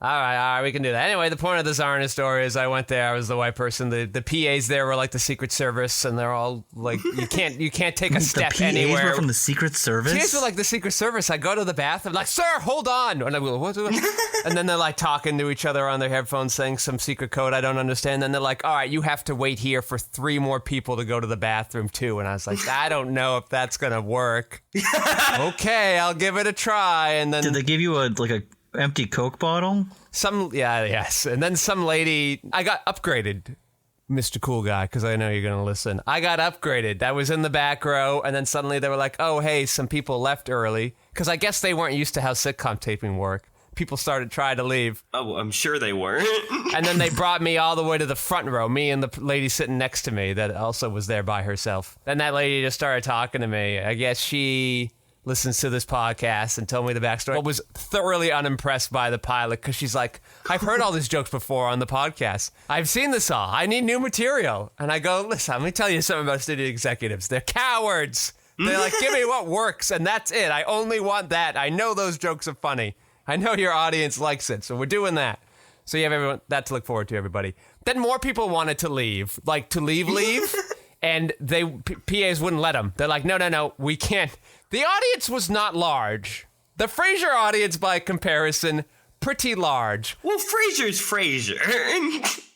All right, we can do that. Anyway, the point of the Zarna story is I went there. I was the white person. The PAs there were like the Secret Service, and they're all like, you can't take a step the PAs anywhere. were from the Secret Service? PAs were like the Secret Service. I go to the bathroom, like, sir, hold on. And I go, what? And then they're like talking to each other on their headphones, saying some secret code I don't understand. Then they're like, all right, you have to wait here for 3 more people to go to the bathroom too. And I was like, I don't know if that's gonna work. Okay, I'll give it a try. And then did they give you a empty Coke bottle? Yes. And then some lady, I got upgraded, Mr. Cool Guy, because I know you're going to listen. I got upgraded. I was in the back row, and then suddenly they were like, oh, hey, some people left early, because I guess they weren't used to how sitcom taping work. People started trying to leave. Oh, I'm sure they weren't. And then they brought me all the way to the front row, me and the lady sitting next to me that also was there by herself. Then that lady just started talking to me. I guess she listens to this podcast and told me the backstory. I was thoroughly unimpressed by the pilot because she's like, I've heard all these jokes before on the podcast. I've seen this all. I need new material. And I go, listen, let me tell you something about studio executives. They're cowards. They're like, give me what works, and that's it. I only want that. I know those jokes are funny. I know your audience likes it, so we're doing that. So you have everyone that to look forward to, everybody. Then more people wanted to leave, leave. And PAs wouldn't let them. They're like, no, we can't. The audience was not large. The Frasier audience, by comparison, pretty large. Well, Frasier's Frasier.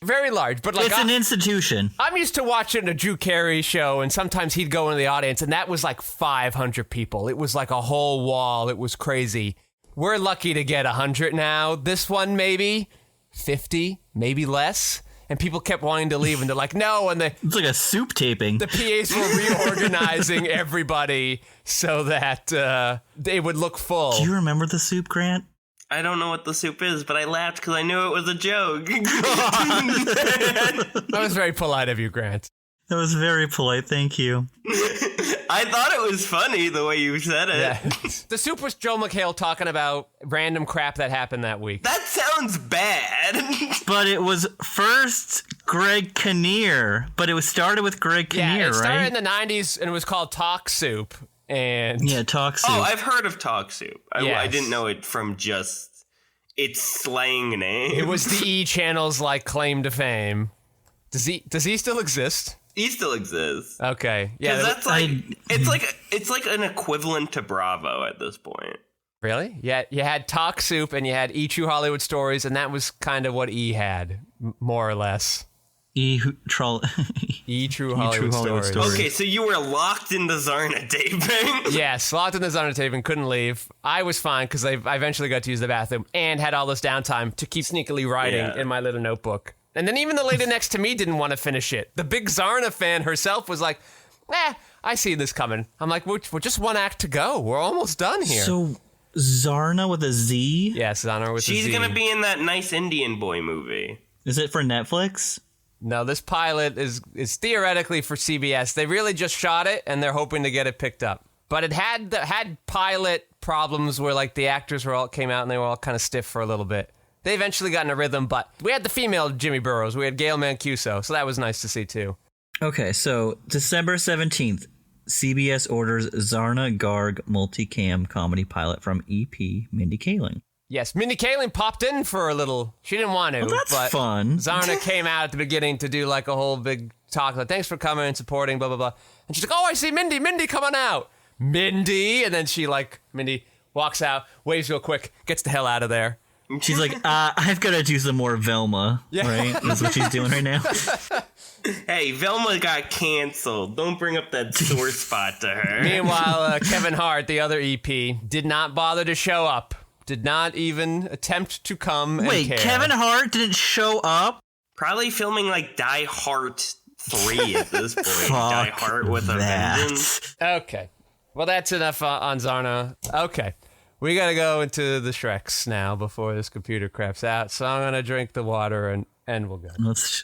Very large, but it's an institution. I'm used to watching a Drew Carrey show, and sometimes he'd go into the audience, and that was like 500 people. It was like a whole wall. It was crazy. We're lucky to get 100 now. This one, maybe 50, maybe less. And people kept wanting to leave, and they're like, no. And it's like a soup taping. The PAs were reorganizing everybody so that they would look full. Do you remember the soup, Grant? I don't know what the soup is, but I laughed because I knew it was a joke. That was very polite of you, Grant. That was very polite. Thank you. I thought it was funny the way you said it. Yeah. The soup was Joe McHale talking about random crap that happened that week. That sounds bad. But it was first Greg Kinnear. But it was started with Greg Kinnear, it started right? in the 90s and it was called Talk Soup. And Yeah, Talk Soup. Oh, I've heard of Talk Soup. I Yes. didn't know it from just its slang name. it was the E! Channel's like claim to fame. Does he still exist? He still exists. Okay. Yeah. Yeah, that's like it's like an equivalent to Bravo at this point. Really? Yeah. You had Talk Soup and you had E! True Hollywood Stories, and that was kind of what E! had, more or less. E! True Hollywood Stories. Okay, so you were locked in the Zarna taping. Yes, locked in the Zarna taping, couldn't leave. I was fine because I eventually got to use the bathroom and had all this downtime to keep sneakily writing in my little notebook. And then even the lady next to me didn't want to finish it. The big Zarna fan herself was like, I see this coming. I'm like, we're just one act to go. We're almost done here. So Zarna with a Z? Yes, Zarna with a Z. She's going to be in that Nice Indian Boy movie. Is it for Netflix? No, this pilot is theoretically for CBS. They really just shot it, and they're hoping to get it picked up. But it had pilot problems where like the actors came out and they were all kind of stiff for a little bit. They eventually got in a rhythm, but we had the female Jimmy Burrows. We had Gail Mancuso, so that was nice to see, too. Okay, so December 17th, CBS orders Zarna Garg multicam comedy pilot from EP Mindy Kaling. Yes, Mindy Kaling popped in for a little. She didn't want to, that's but fun. Zarna came out at the beginning to do like a whole big talk, like, thanks for coming and supporting, blah, blah, blah. And she's like, oh, I see Mindy. Mindy, come on out. Mindy. And then Mindy walks out, waves real quick, gets the hell out of there. She's like, I've got to do some more Velma, right? That's what she's doing right now. Hey, Velma got canceled. Don't bring up that sore spot to her. Meanwhile, Kevin Hart, the other EP, did not bother to show up. Did not even attempt to come and care. Wait, Kevin Hart didn't show up? Probably filming like Die Hard 3 at this point. Die Hard with a vengeance. Okay. Well, that's enough on Zarna. Okay. We gotta go into the Shreks now before this computer craps out. So I'm gonna drink the water and we'll go. Let's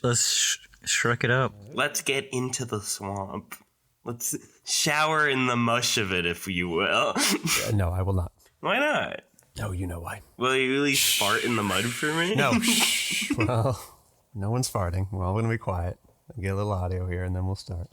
Shrek it up. Let's get into the swamp. Let's shower in the mush of it, if you will. No, I will not. Why not? No, you know why. Will you at least fart in the mud for me? No. Well, no one's farting. We're all gonna be quiet. I'll get a little audio here and then we'll start.